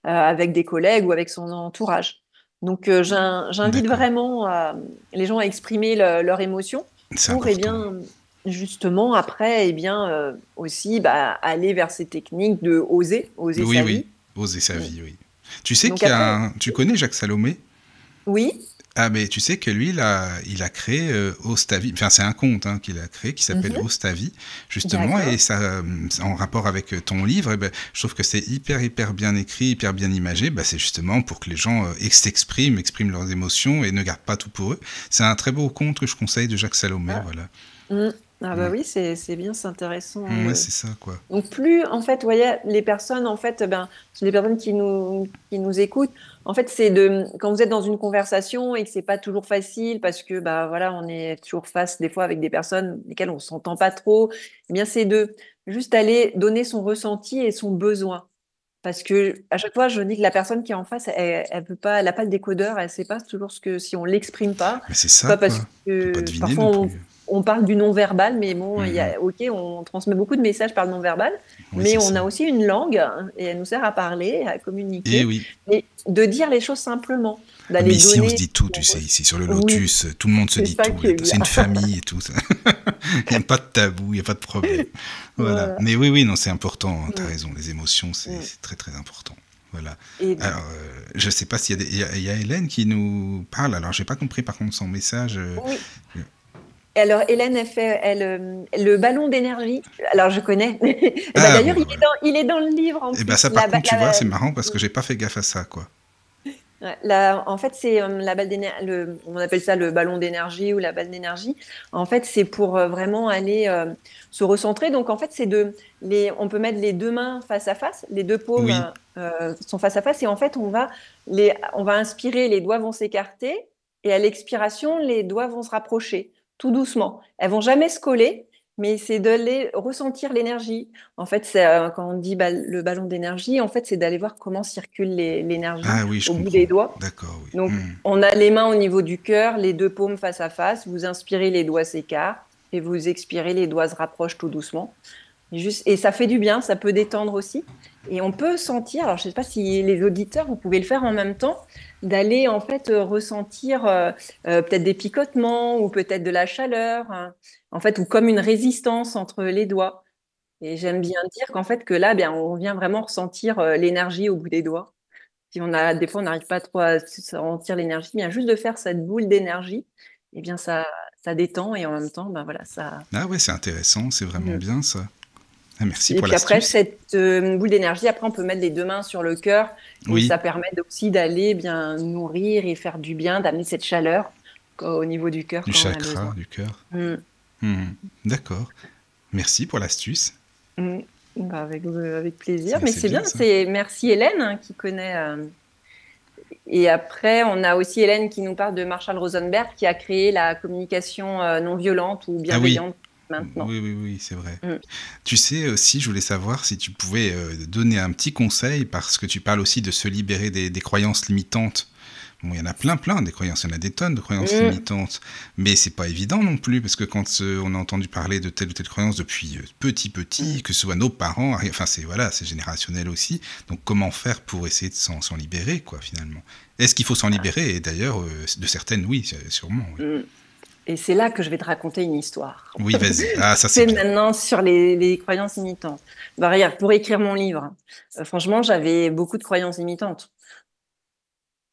[SPEAKER 3] avec des collègues ou avec son entourage. Donc, j'invite
[SPEAKER 2] d'accord.
[SPEAKER 3] vraiment les gens à exprimer leurs émotions
[SPEAKER 2] C'est
[SPEAKER 3] pour, eh
[SPEAKER 2] important.
[SPEAKER 3] bien, justement, après, eh bien, aussi aller vers ces techniques de oser
[SPEAKER 2] Oui,
[SPEAKER 3] sa
[SPEAKER 2] oui.
[SPEAKER 3] vie.
[SPEAKER 2] Oser sa
[SPEAKER 3] Mm.
[SPEAKER 2] vie, oui. Tu sais
[SPEAKER 3] Donc après,
[SPEAKER 2] Tu connais Jacques Salomé?
[SPEAKER 3] oui.
[SPEAKER 2] Ah, mais tu sais que lui, il a créé Ostavi. Enfin, c'est un conte qu'il a créé qui s'appelle
[SPEAKER 3] Mhm.
[SPEAKER 2] Ostavi, justement. Et
[SPEAKER 3] D'accord.
[SPEAKER 2] ça, en rapport avec ton livre, je trouve que c'est hyper bien écrit, hyper bien imagé. C'est justement pour que les gens s'expriment, expriment leurs émotions et ne gardent pas tout pour eux. C'est un très beau conte que je conseille de Jacques Salomé,
[SPEAKER 3] Ah.
[SPEAKER 2] voilà.
[SPEAKER 3] Mm. Ah bah
[SPEAKER 2] Mm.
[SPEAKER 3] oui, c'est bien, c'est intéressant, hein,
[SPEAKER 2] Ouais, c'est ça, quoi.
[SPEAKER 3] Donc plus, en fait, vous voyez, les personnes, en fait, ben, les personnes qui nous écoutent, en fait, c'est de, quand vous êtes dans une conversation et que c'est pas toujours facile parce que, bah, voilà, on est toujours face, des fois, avec des personnes lesquelles on s'entend pas trop, eh bien, c'est de juste aller donner son ressenti et son besoin. Parce que à chaque fois, je dis que la personne qui est en face, elle peut pas, elle a pas le décodeur, elle sait pas toujours ce que si on l'exprime pas.
[SPEAKER 2] Mais c'est ça,
[SPEAKER 3] Pas parce
[SPEAKER 2] quoi. On peut pas
[SPEAKER 3] que
[SPEAKER 2] deviner
[SPEAKER 3] parfois
[SPEAKER 2] non plus.
[SPEAKER 3] on parle du non-verbal, mais bon, il y
[SPEAKER 2] Mhm.
[SPEAKER 3] a, ok, on transmet beaucoup de messages par le non-verbal,
[SPEAKER 2] Oui,
[SPEAKER 3] mais
[SPEAKER 2] c'est
[SPEAKER 3] on
[SPEAKER 2] ça.
[SPEAKER 3] a aussi une langue hein, et elle nous sert à parler, à
[SPEAKER 2] Et
[SPEAKER 3] communiquer,
[SPEAKER 2] oui.
[SPEAKER 3] et de dire les choses simplement,
[SPEAKER 2] Ah,
[SPEAKER 3] d'aller
[SPEAKER 2] mais ici, on se
[SPEAKER 3] donner.
[SPEAKER 2] dit tout, tu sais, ici sur le
[SPEAKER 3] Oui,
[SPEAKER 2] Lotus, tout le monde se
[SPEAKER 3] c'est
[SPEAKER 2] dit
[SPEAKER 3] ça
[SPEAKER 2] tout.
[SPEAKER 3] qui est bien.
[SPEAKER 2] C'est une famille et tout. Il n'y a pas de tabou, il n'y a pas de problème. Voilà.
[SPEAKER 3] Voilà.
[SPEAKER 2] Mais oui, oui, non, c'est important, tu as
[SPEAKER 3] Mm,
[SPEAKER 2] raison. Les émotions,
[SPEAKER 3] mm.
[SPEAKER 2] c'est très, très important. Voilà.
[SPEAKER 3] Et
[SPEAKER 2] Alors, je sais pas s'il y a il y a Hélène qui nous parle. Alors, j'ai pas compris par contre son message.
[SPEAKER 3] oui. Alors, Hélène, elle fait le ballon d'énergie. Alors, je connais. Eh ben,
[SPEAKER 2] Ah bon,
[SPEAKER 3] d'ailleurs,
[SPEAKER 2] bah voilà.
[SPEAKER 3] il est dans le livre en
[SPEAKER 2] Et ben
[SPEAKER 3] plus.
[SPEAKER 2] ça, par contre, tu vois, c'est marrant parce que j'ai pas fait gaffe à ça, quoi.
[SPEAKER 3] Ouais, en fait, c'est la balle d'énergie, on appelle ça le ballon d'énergie ou la balle d'énergie. En fait, c'est pour vraiment aller se recentrer. Donc, en fait, on peut mettre les deux mains face à face, les deux
[SPEAKER 2] Oui.
[SPEAKER 3] paumes sont face à face, et en fait, on va inspirer, les doigts vont s'écarter, et à l'expiration, les doigts vont se rapprocher, tout doucement. Elles vont jamais se coller, mais c'est de les ressentir l'énergie. En fait, quand on dit le ballon d'énergie, en fait, c'est d'aller voir comment circule l'énergie
[SPEAKER 2] Ah oui, je
[SPEAKER 3] au bout des
[SPEAKER 2] comprends.
[SPEAKER 3] doigts.
[SPEAKER 2] D'accord, oui.
[SPEAKER 3] Donc, on a les mains au niveau du cœur, les deux paumes face à face. Vous inspirez, les doigts s'écartent et vous expirez, les doigts se rapprochent tout doucement. Et ça fait du bien, ça peut détendre aussi. Et on peut sentir, alors je ne sais pas si les auditeurs, vous pouvez le faire en même temps, d'aller en fait ressentir peut-être des picotements ou peut-être de la chaleur, hein, en fait, ou comme une résistance entre les doigts. Et j'aime bien dire qu'en fait, que là, bien, on vient vraiment ressentir l'énergie au bout des doigts. Si on a, des fois, on n'arrive pas trop à sentir l'énergie, bien juste de faire cette boule d'énergie, eh bien, ça détend et en même temps, ben voilà, ça.
[SPEAKER 2] Ah ouais, c'est intéressant, c'est vraiment
[SPEAKER 3] Mm.
[SPEAKER 2] bien ça. Ah, merci
[SPEAKER 3] Et
[SPEAKER 2] pour
[SPEAKER 3] puis après,
[SPEAKER 2] l'astuce.
[SPEAKER 3] cette boule d'énergie, après, on peut mettre les deux mains sur le cœur et
[SPEAKER 2] Oui,
[SPEAKER 3] ça permet aussi d'aller bien nourrir et faire du bien, d'amener cette chaleur au niveau du cœur
[SPEAKER 2] du
[SPEAKER 3] quand on a
[SPEAKER 2] chakra,
[SPEAKER 3] besoin.
[SPEAKER 2] du cœur.
[SPEAKER 3] Mm.
[SPEAKER 2] D'accord. Merci pour l'astuce.
[SPEAKER 3] Mm. Bah, avec plaisir, mais
[SPEAKER 2] C'est
[SPEAKER 3] c'est
[SPEAKER 2] bien
[SPEAKER 3] bien.
[SPEAKER 2] ça.
[SPEAKER 3] Merci Hélène hein, qui connaît. Et après, on a aussi Hélène qui nous parle de Marshall Rosenberg qui a créé la communication non violente ou
[SPEAKER 2] Ah oui,
[SPEAKER 3] bienveillante maintenant.
[SPEAKER 2] oui, oui, oui, c'est vrai.
[SPEAKER 3] Mm.
[SPEAKER 2] Tu sais aussi, je voulais savoir si tu pouvais donner un petit conseil, parce que tu parles aussi de se libérer des croyances limitantes. Bon, il y en a plein, plein des croyances, il y en a des tonnes de croyances
[SPEAKER 3] Mm.
[SPEAKER 2] limitantes, mais c'est pas évident non plus, parce que quand on a entendu parler de telle ou telle croyance depuis petit,
[SPEAKER 3] Mm.
[SPEAKER 2] que ce soit nos parents, enfin c'est voilà, c'est générationnel aussi, donc comment faire pour essayer de s'en libérer, quoi, finalement. Est-ce qu'il faut s'en libérer? Et d'ailleurs, de certaines, oui, sûrement, oui.
[SPEAKER 3] Mm. Et c'est là que je vais te raconter une histoire.
[SPEAKER 2] Oui, vas-y. Ah, ça c'est
[SPEAKER 3] C'est
[SPEAKER 2] bien.
[SPEAKER 3] maintenant sur les croyances limitantes. Bah, regarde, pour écrire mon livre, franchement, j'avais beaucoup de croyances limitantes.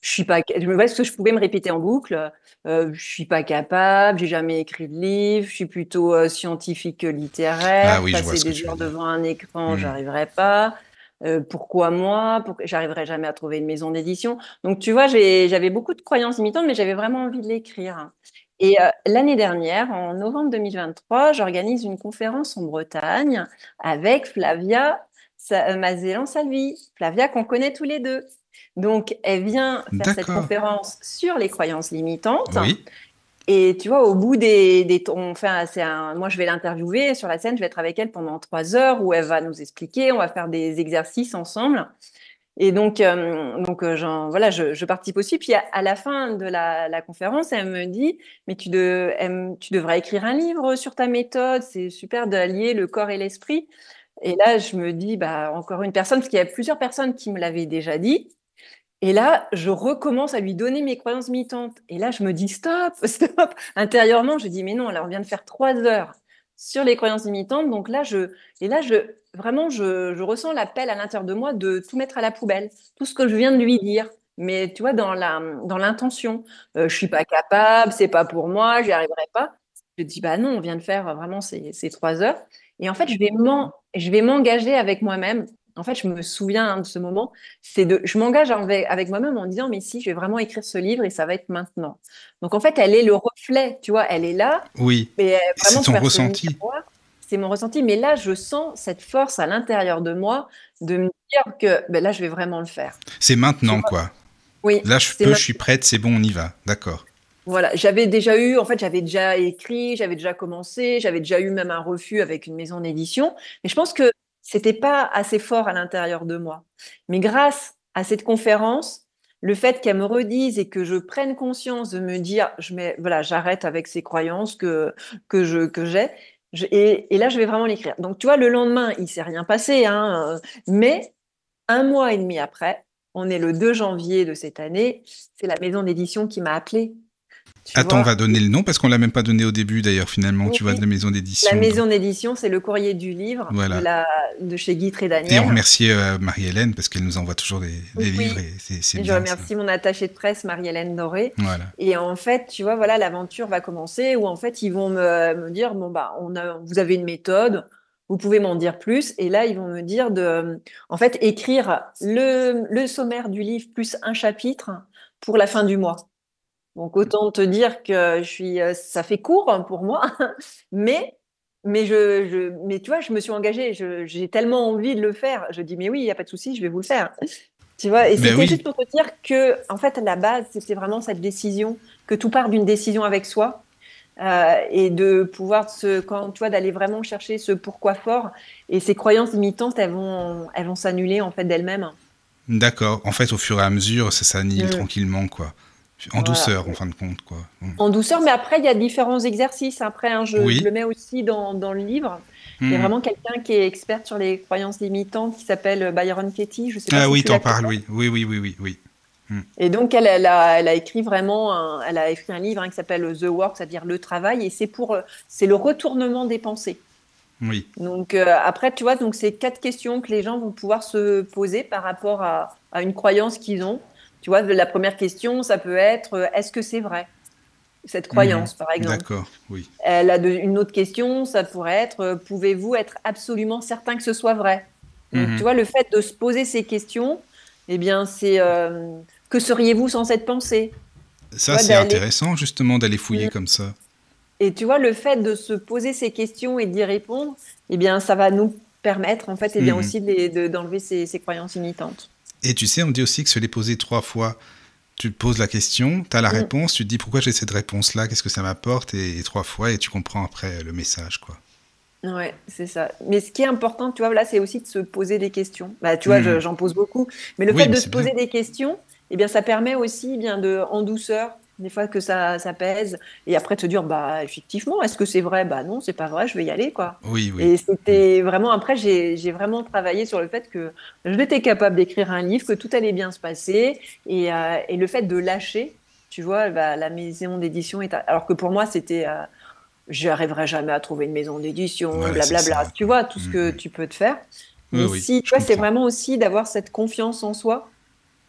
[SPEAKER 3] Je suis pas, je me vois ce que je pouvais me répéter en boucle. Je suis pas capable, j'ai jamais écrit de livre, je suis plutôt scientifique que
[SPEAKER 2] Ah
[SPEAKER 3] littéraire.
[SPEAKER 2] oui, je vois
[SPEAKER 3] Passer
[SPEAKER 2] ce que
[SPEAKER 3] des
[SPEAKER 2] tu veux
[SPEAKER 3] heures
[SPEAKER 2] dire.
[SPEAKER 3] devant un écran,
[SPEAKER 2] Hmm.
[SPEAKER 3] j'arriverai pas. Pourquoi moi? J'arriverai jamais à trouver une maison d'édition. Donc tu vois, j'avais beaucoup de croyances limitantes, mais j'avais vraiment envie de l'écrire. Et l'année dernière, en novembre 2023, j'organise une conférence en Bretagne avec Flavia Mazellan-Salvi. Flavia qu'on connaît tous les deux. Donc, elle vient faire cette
[SPEAKER 2] D'accord.
[SPEAKER 3] conférence sur les croyances limitantes.
[SPEAKER 2] Oui.
[SPEAKER 3] Et tu vois, au bout moi, je vais l'interviewer sur la scène, je vais être avec elle pendant 3 heures où elle va nous expliquer, on va faire des exercices ensemble. Et donc, voilà, je participe aussi. Puis à la fin de la conférence, elle me dit, mais tu devrais écrire un livre sur ta méthode. C'est super d'allier le corps et l'esprit. Et là, je me dis, bah, encore une personne, parce qu'il y a plusieurs personnes qui me l'avaient déjà dit. Et là, je recommence à lui donner mes croyances limitantes. Et là, je me dis stop, stop. Intérieurement, je dis mais non, là, on vient de faire 3 heures sur les croyances limitantes. Donc là, vraiment, je ressens l'appel à l'intérieur de moi de tout mettre à la poubelle, tout ce que je viens de lui dire. Mais tu vois, dans l'intention, je suis pas capable, c'est pas pour moi, j'y arriverai pas. Je dis bah non, on vient de faire vraiment ces 3 heures. Et en fait, je vais m'engager avec moi-même En fait, je me souviens de ce moment. Je m'engage avec moi-même en disant, mais si, je vais vraiment écrire ce livre et ça va être maintenant. Donc, en fait, elle est le reflet, tu vois, elle est là,
[SPEAKER 2] Oui,
[SPEAKER 3] mais
[SPEAKER 2] c'est
[SPEAKER 3] vraiment
[SPEAKER 2] ton
[SPEAKER 3] faire ce
[SPEAKER 2] ressenti.
[SPEAKER 3] miroir, c'est mon ressenti. Mais là, je sens cette force à l'intérieur de moi de me dire que ben là, je vais vraiment le faire.
[SPEAKER 2] C'est
[SPEAKER 3] Tu
[SPEAKER 2] maintenant,
[SPEAKER 3] vois,
[SPEAKER 2] quoi.
[SPEAKER 3] oui,
[SPEAKER 2] Là,
[SPEAKER 3] c'est
[SPEAKER 2] je suis prête, c'est bon, on y va. D'accord.
[SPEAKER 3] voilà, j'avais déjà écrit, j'avais déjà commencé, j'avais déjà eu même un refus avec une maison d'édition, mais je pense que c'était pas assez fort à l'intérieur de moi. Mais grâce à cette conférence, le fait qu'elle me redise et que je prenne conscience de me dire, voilà, j'arrête avec ces croyances que j'ai, et là, je vais vraiment l'écrire. Donc, tu vois, le lendemain, il s'est rien passé, hein, mais un mois et demi après, on est le 2 janvier de cette année, c'est la maison d'édition qui m'a appelée. Tu
[SPEAKER 2] Attends, on
[SPEAKER 3] vois?
[SPEAKER 2] va donner le nom parce qu'on l'a même pas donné au début d'ailleurs finalement, tu vois, de
[SPEAKER 3] Oui,
[SPEAKER 2] la maison
[SPEAKER 3] la
[SPEAKER 2] d'édition. Donc,
[SPEAKER 3] maison d'édition, c'est le courrier du livre
[SPEAKER 2] voilà.
[SPEAKER 3] de chez Guitry et
[SPEAKER 2] Et on
[SPEAKER 3] Daniel.
[SPEAKER 2] remercie Marie-Hélène parce qu'elle nous envoie toujours des livres
[SPEAKER 3] Oui,
[SPEAKER 2] et c'est
[SPEAKER 3] et je
[SPEAKER 2] bien ça.
[SPEAKER 3] remercie mon attachée de presse, Marie-Hélène Doré.
[SPEAKER 2] Voilà.
[SPEAKER 3] Et en fait, tu vois, voilà, l'aventure va commencer où en fait, ils vont me dire, bon, bah, vous avez une méthode, vous pouvez m'en dire plus. Et là, ils vont me dire en fait, écrire le sommaire du livre plus un chapitre pour la fin du mois. Donc autant te dire que ça fait court hein, pour moi, mais mais tu vois, je me suis engagée. J'ai tellement envie de le faire. Je dis mais oui, il y a pas de souci, je vais vous le faire. Tu vois, et
[SPEAKER 2] Ben
[SPEAKER 3] c'était juste
[SPEAKER 2] oui,
[SPEAKER 3] pour te dire que en fait à la base c'était vraiment cette décision, que tout part d'une décision avec soi et de pouvoir quand tu vois d'aller vraiment chercher ce pourquoi fort et ces croyances limitantes, elles vont s'annuler en fait d'elles-mêmes.
[SPEAKER 2] d'accord. En fait, au fur et à mesure, ça s'annihile
[SPEAKER 3] Mm.
[SPEAKER 2] tranquillement, quoi. En
[SPEAKER 3] Voilà.
[SPEAKER 2] douceur, en fin de compte, quoi.
[SPEAKER 3] En douceur, mais après, il y a différents exercices. Après, hein, je
[SPEAKER 2] Oui.
[SPEAKER 3] le mets aussi dans le livre. Il y a
[SPEAKER 2] Hmm.
[SPEAKER 3] vraiment quelqu'un qui est expert sur les croyances limitantes qui s'appelle Byron Katie. Je ne sais pas
[SPEAKER 2] Ah
[SPEAKER 3] si
[SPEAKER 2] oui,
[SPEAKER 3] tu la
[SPEAKER 2] t'en
[SPEAKER 3] connais.
[SPEAKER 2] parles, oui. Oui, oui, oui, oui, oui. Hmm.
[SPEAKER 3] Et donc, elle a écrit vraiment elle a écrit un livre hein, qui s'appelle The Work, c'est-à-dire le travail, et c'est le retournement des pensées.
[SPEAKER 2] Oui.
[SPEAKER 3] Donc, après, tu vois, donc c'est 4 questions que les gens vont pouvoir se poser par rapport à une croyance qu'ils ont. Tu vois, la première question, ça peut être est-ce que c'est vrai, cette
[SPEAKER 2] Mhm.
[SPEAKER 3] croyance, par exemple?
[SPEAKER 2] D'accord, oui.
[SPEAKER 3] Elle a une autre question, ça pourrait être pouvez-vous être absolument certain que ce soit vrai? Donc, tu
[SPEAKER 2] Mhm.
[SPEAKER 3] vois, le fait de se poser ces questions, eh bien, c'est que seriez-vous sans cette pensée? Tu
[SPEAKER 2] Ça,
[SPEAKER 3] vois,
[SPEAKER 2] c'est
[SPEAKER 3] d'aller.
[SPEAKER 2] intéressant, justement, d'aller fouiller
[SPEAKER 3] Mm.
[SPEAKER 2] comme ça.
[SPEAKER 3] Et tu vois, le fait de se poser ces questions et d'y répondre, eh bien, ça va nous permettre, en fait, eh bien,
[SPEAKER 2] Mhm.
[SPEAKER 3] aussi d'enlever ces croyances limitantes.
[SPEAKER 2] Et tu sais, on dit aussi que se les poser 3 fois. Tu te poses la question, tu as la
[SPEAKER 3] Mm.
[SPEAKER 2] réponse, tu te dis pourquoi j'ai cette réponse-là, qu'est-ce que ça m'apporte, et 3 fois, et tu comprends après le message, quoi.
[SPEAKER 3] Ouais, c'est ça. Mais ce qui est important, tu vois, là, c'est aussi de se poser des questions. Bah, tu vois,
[SPEAKER 2] Mhm.
[SPEAKER 3] j'en pose beaucoup. Mais le
[SPEAKER 2] Oui,
[SPEAKER 3] fait
[SPEAKER 2] mais
[SPEAKER 3] de se
[SPEAKER 2] c'est bien.
[SPEAKER 3] poser des questions, eh bien, ça permet aussi, eh bien, en douceur, des fois que ça pèse, et après te dire, bah, effectivement, est-ce que c'est vrai? Bah non, c'est pas vrai, je vais y aller, quoi.
[SPEAKER 2] Oui, oui.
[SPEAKER 3] Et
[SPEAKER 2] Mhm.
[SPEAKER 3] c'était vraiment, après, j'ai vraiment travaillé sur le fait que je étais capable d'écrire un livre, que tout allait bien se passer, et le fait de lâcher, tu vois, bah, la maison d'édition alors que pour moi, c'était, j'arriverai jamais à trouver une maison d'édition,
[SPEAKER 2] Voilà, c'est
[SPEAKER 3] blablabla.
[SPEAKER 2] ça,
[SPEAKER 3] Tu
[SPEAKER 2] quoi.
[SPEAKER 3] vois, tout ce que
[SPEAKER 2] Mhm.
[SPEAKER 3] tu peux te faire.
[SPEAKER 2] Oui,
[SPEAKER 3] Mais
[SPEAKER 2] oui,
[SPEAKER 3] si, tu
[SPEAKER 2] je
[SPEAKER 3] vois, c'est
[SPEAKER 2] comprends.
[SPEAKER 3] vraiment aussi d'avoir cette confiance en soi,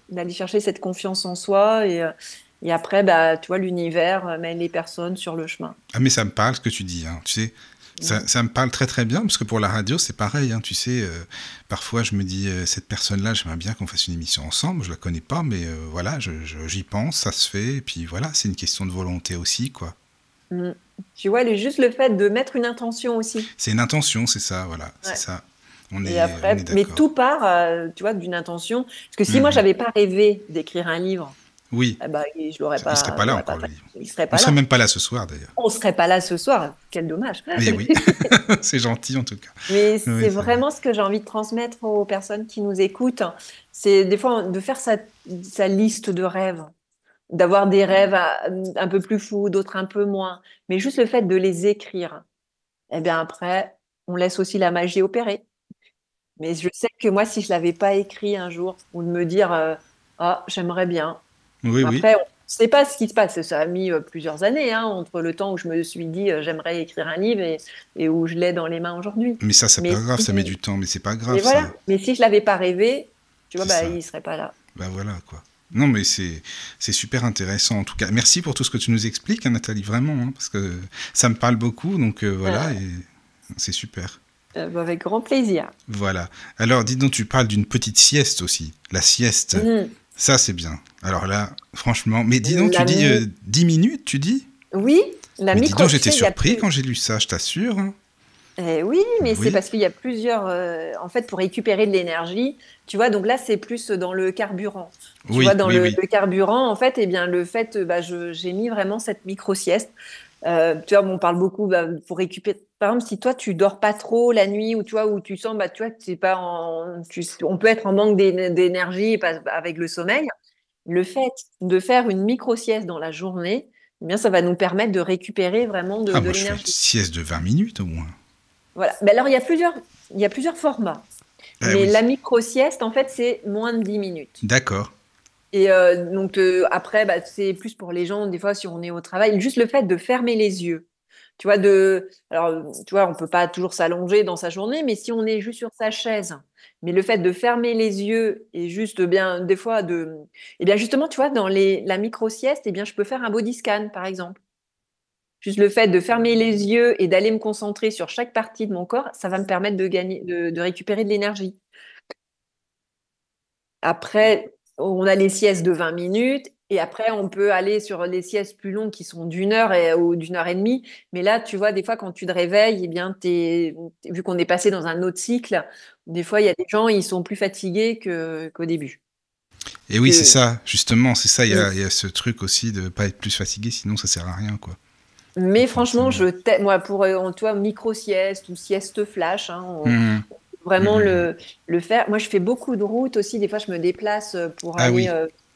[SPEAKER 3] d'aller chercher cette confiance en soi et après, bah, tu vois, l'univers met les personnes sur le chemin.
[SPEAKER 2] Ah, mais ça me parle ce que tu dis, hein. Tu sais,
[SPEAKER 3] Mm.
[SPEAKER 2] ça me parle très très bien, parce que pour la radio, c'est pareil, hein. Tu sais, parfois je me dis, cette personne-là, j'aimerais bien qu'on fasse une émission ensemble, je la connais pas, mais voilà, j'y pense, ça se fait, et puis voilà, c'est une question de volonté aussi, quoi.
[SPEAKER 3] Mm. Tu vois, juste le fait de mettre une intention aussi.
[SPEAKER 2] C'est une intention, c'est ça, voilà, c'est
[SPEAKER 3] Ouais.
[SPEAKER 2] ça.
[SPEAKER 3] Et
[SPEAKER 2] On est
[SPEAKER 3] après, mais
[SPEAKER 2] d'accord.
[SPEAKER 3] tout part, tu vois, d'une intention. Parce que si moi,
[SPEAKER 2] Mhm.
[SPEAKER 3] j'avais pas rêvé d'écrire un livre,
[SPEAKER 2] Oui,
[SPEAKER 3] eh ben,
[SPEAKER 2] il serait pas
[SPEAKER 3] je
[SPEAKER 2] là
[SPEAKER 3] l'aurais pas
[SPEAKER 2] encore, le
[SPEAKER 3] fait.
[SPEAKER 2] livre.
[SPEAKER 3] Il serait
[SPEAKER 2] On
[SPEAKER 3] pas
[SPEAKER 2] serait
[SPEAKER 3] là.
[SPEAKER 2] même pas là ce soir, d'ailleurs.
[SPEAKER 3] On serait pas là ce soir. Quel dommage.
[SPEAKER 2] Mais oui, c'est gentil en tout cas.
[SPEAKER 3] Mais
[SPEAKER 2] Oui,
[SPEAKER 3] c'est
[SPEAKER 2] c'est vrai.
[SPEAKER 3] vraiment ce que j'ai envie de transmettre aux personnes qui nous écoutent. C'est des fois de faire sa liste de rêves, d'avoir des rêves un peu plus fous, d'autres un peu moins. Mais juste le fait de les écrire, eh bien après, on laisse aussi la magie opérer. Mais je sais que moi, si je l'avais pas écrit un jour, ou de me dire, ah, j'aimerais bien.
[SPEAKER 2] Oui, oui.
[SPEAKER 3] Après, on ne sait pas ce qui se passe. Ça a mis plusieurs années hein, entre le temps où je me suis dit, j'aimerais écrire un livre et où je l'ai dans les mains aujourd'hui.
[SPEAKER 2] Mais ça, c'est
[SPEAKER 3] Mais
[SPEAKER 2] pas grave, ça met
[SPEAKER 3] si,
[SPEAKER 2] du temps, mais c'est pas
[SPEAKER 3] mais
[SPEAKER 2] grave, ça.
[SPEAKER 3] voilà. Mais si je l'avais pas rêvé, tu vois,
[SPEAKER 2] C'est
[SPEAKER 3] bah,
[SPEAKER 2] ça.
[SPEAKER 3] il serait pas là.
[SPEAKER 2] Ben voilà, quoi. Non, mais c'est super intéressant en tout cas. Merci pour tout ce que tu nous expliques, hein, Nathalie, vraiment, hein, parce que ça me parle beaucoup, donc voilà,
[SPEAKER 3] Euh,
[SPEAKER 2] et c'est super.
[SPEAKER 3] Bah, avec grand plaisir.
[SPEAKER 2] Voilà. Alors, dis donc, tu parles d'une petite sieste aussi. La sieste,
[SPEAKER 3] Mmh.
[SPEAKER 2] ça c'est bien. Alors là, franchement, mais dis donc, tu
[SPEAKER 3] La
[SPEAKER 2] dis
[SPEAKER 3] mi
[SPEAKER 2] 10 minutes, tu dis?
[SPEAKER 3] Oui, la
[SPEAKER 2] Mais dis
[SPEAKER 3] micro
[SPEAKER 2] donc,
[SPEAKER 3] tu
[SPEAKER 2] j'étais
[SPEAKER 3] sais, il y a
[SPEAKER 2] surpris
[SPEAKER 3] plus
[SPEAKER 2] quand j'ai lu ça, je t'assure, hein.
[SPEAKER 3] oui, mais c'est
[SPEAKER 2] Oui,
[SPEAKER 3] parce qu'il y a plusieurs, en fait, pour récupérer de l'énergie, tu vois? Donc là, c'est plus dans le carburant. Tu vois?
[SPEAKER 2] oui,
[SPEAKER 3] Dans
[SPEAKER 2] oui,
[SPEAKER 3] le
[SPEAKER 2] oui.
[SPEAKER 3] carburant, en fait, eh bien, le fait, bah, je j'ai mis vraiment cette micro sieste. Tu vois? On parle beaucoup, bah, pour récupérer par exemple, si toi, tu dors pas trop la nuit ou tu vois? Où tu sens, bah, tu vois? Que tu es pas en tu on peut être en manque d'énergie pas avec le sommeil. Le fait de faire une micro sieste dans la journée, eh bien, ça va nous permettre de récupérer vraiment
[SPEAKER 2] Ah,
[SPEAKER 3] de
[SPEAKER 2] moi je fais une
[SPEAKER 3] l'énergie.
[SPEAKER 2] sieste de 20 minutes au moins.
[SPEAKER 3] Voilà. Mais alors, il y a plusieurs formats.
[SPEAKER 2] Ah
[SPEAKER 3] Mais la
[SPEAKER 2] oui,
[SPEAKER 3] micro-sieste, en fait, c'est moins de 10 minutes.
[SPEAKER 2] d'accord.
[SPEAKER 3] Et donc, après, bah, c'est plus pour les gens, des fois, si on est au travail, juste le fait de fermer les yeux. Tu vois, alors, tu vois, on peut pas toujours s'allonger dans sa journée, mais si on est juste sur sa chaise, mais le fait de fermer les yeux et juste bien, des fois, et bien justement, tu vois, dans la micro-sieste, eh bien, je peux faire un body scan, par exemple. Juste le fait de fermer les yeux et d'aller me concentrer sur chaque partie de mon corps, ça va me permettre de gagner, de récupérer de l'énergie. Après, on a les siestes de 20 minutes et après, on peut aller sur les siestes plus longues qui sont d'1 heure ou d'1 heure et demie. Mais là, tu vois, des fois, quand tu te réveilles, eh bien, vu qu'on est passé dans un autre cycle, des fois, il y a des gens, ils sont plus fatigués qu'au début.
[SPEAKER 2] Et oui, c'est
[SPEAKER 3] Que,
[SPEAKER 2] ça, justement, c'est ça,
[SPEAKER 3] Mm.
[SPEAKER 2] il y a ce truc aussi de pas être plus fatigué, sinon ça sert à rien, quoi.
[SPEAKER 3] Mais franchement,
[SPEAKER 2] Effectivement.
[SPEAKER 3] moi, pour, toi, micro-sieste ou sieste flash, hein,
[SPEAKER 2] Mhm.
[SPEAKER 3] vraiment
[SPEAKER 2] Mhm.
[SPEAKER 3] le faire. Moi, je fais beaucoup de routes aussi. Des fois, je me déplace pour
[SPEAKER 2] Ah
[SPEAKER 3] aller
[SPEAKER 2] oui,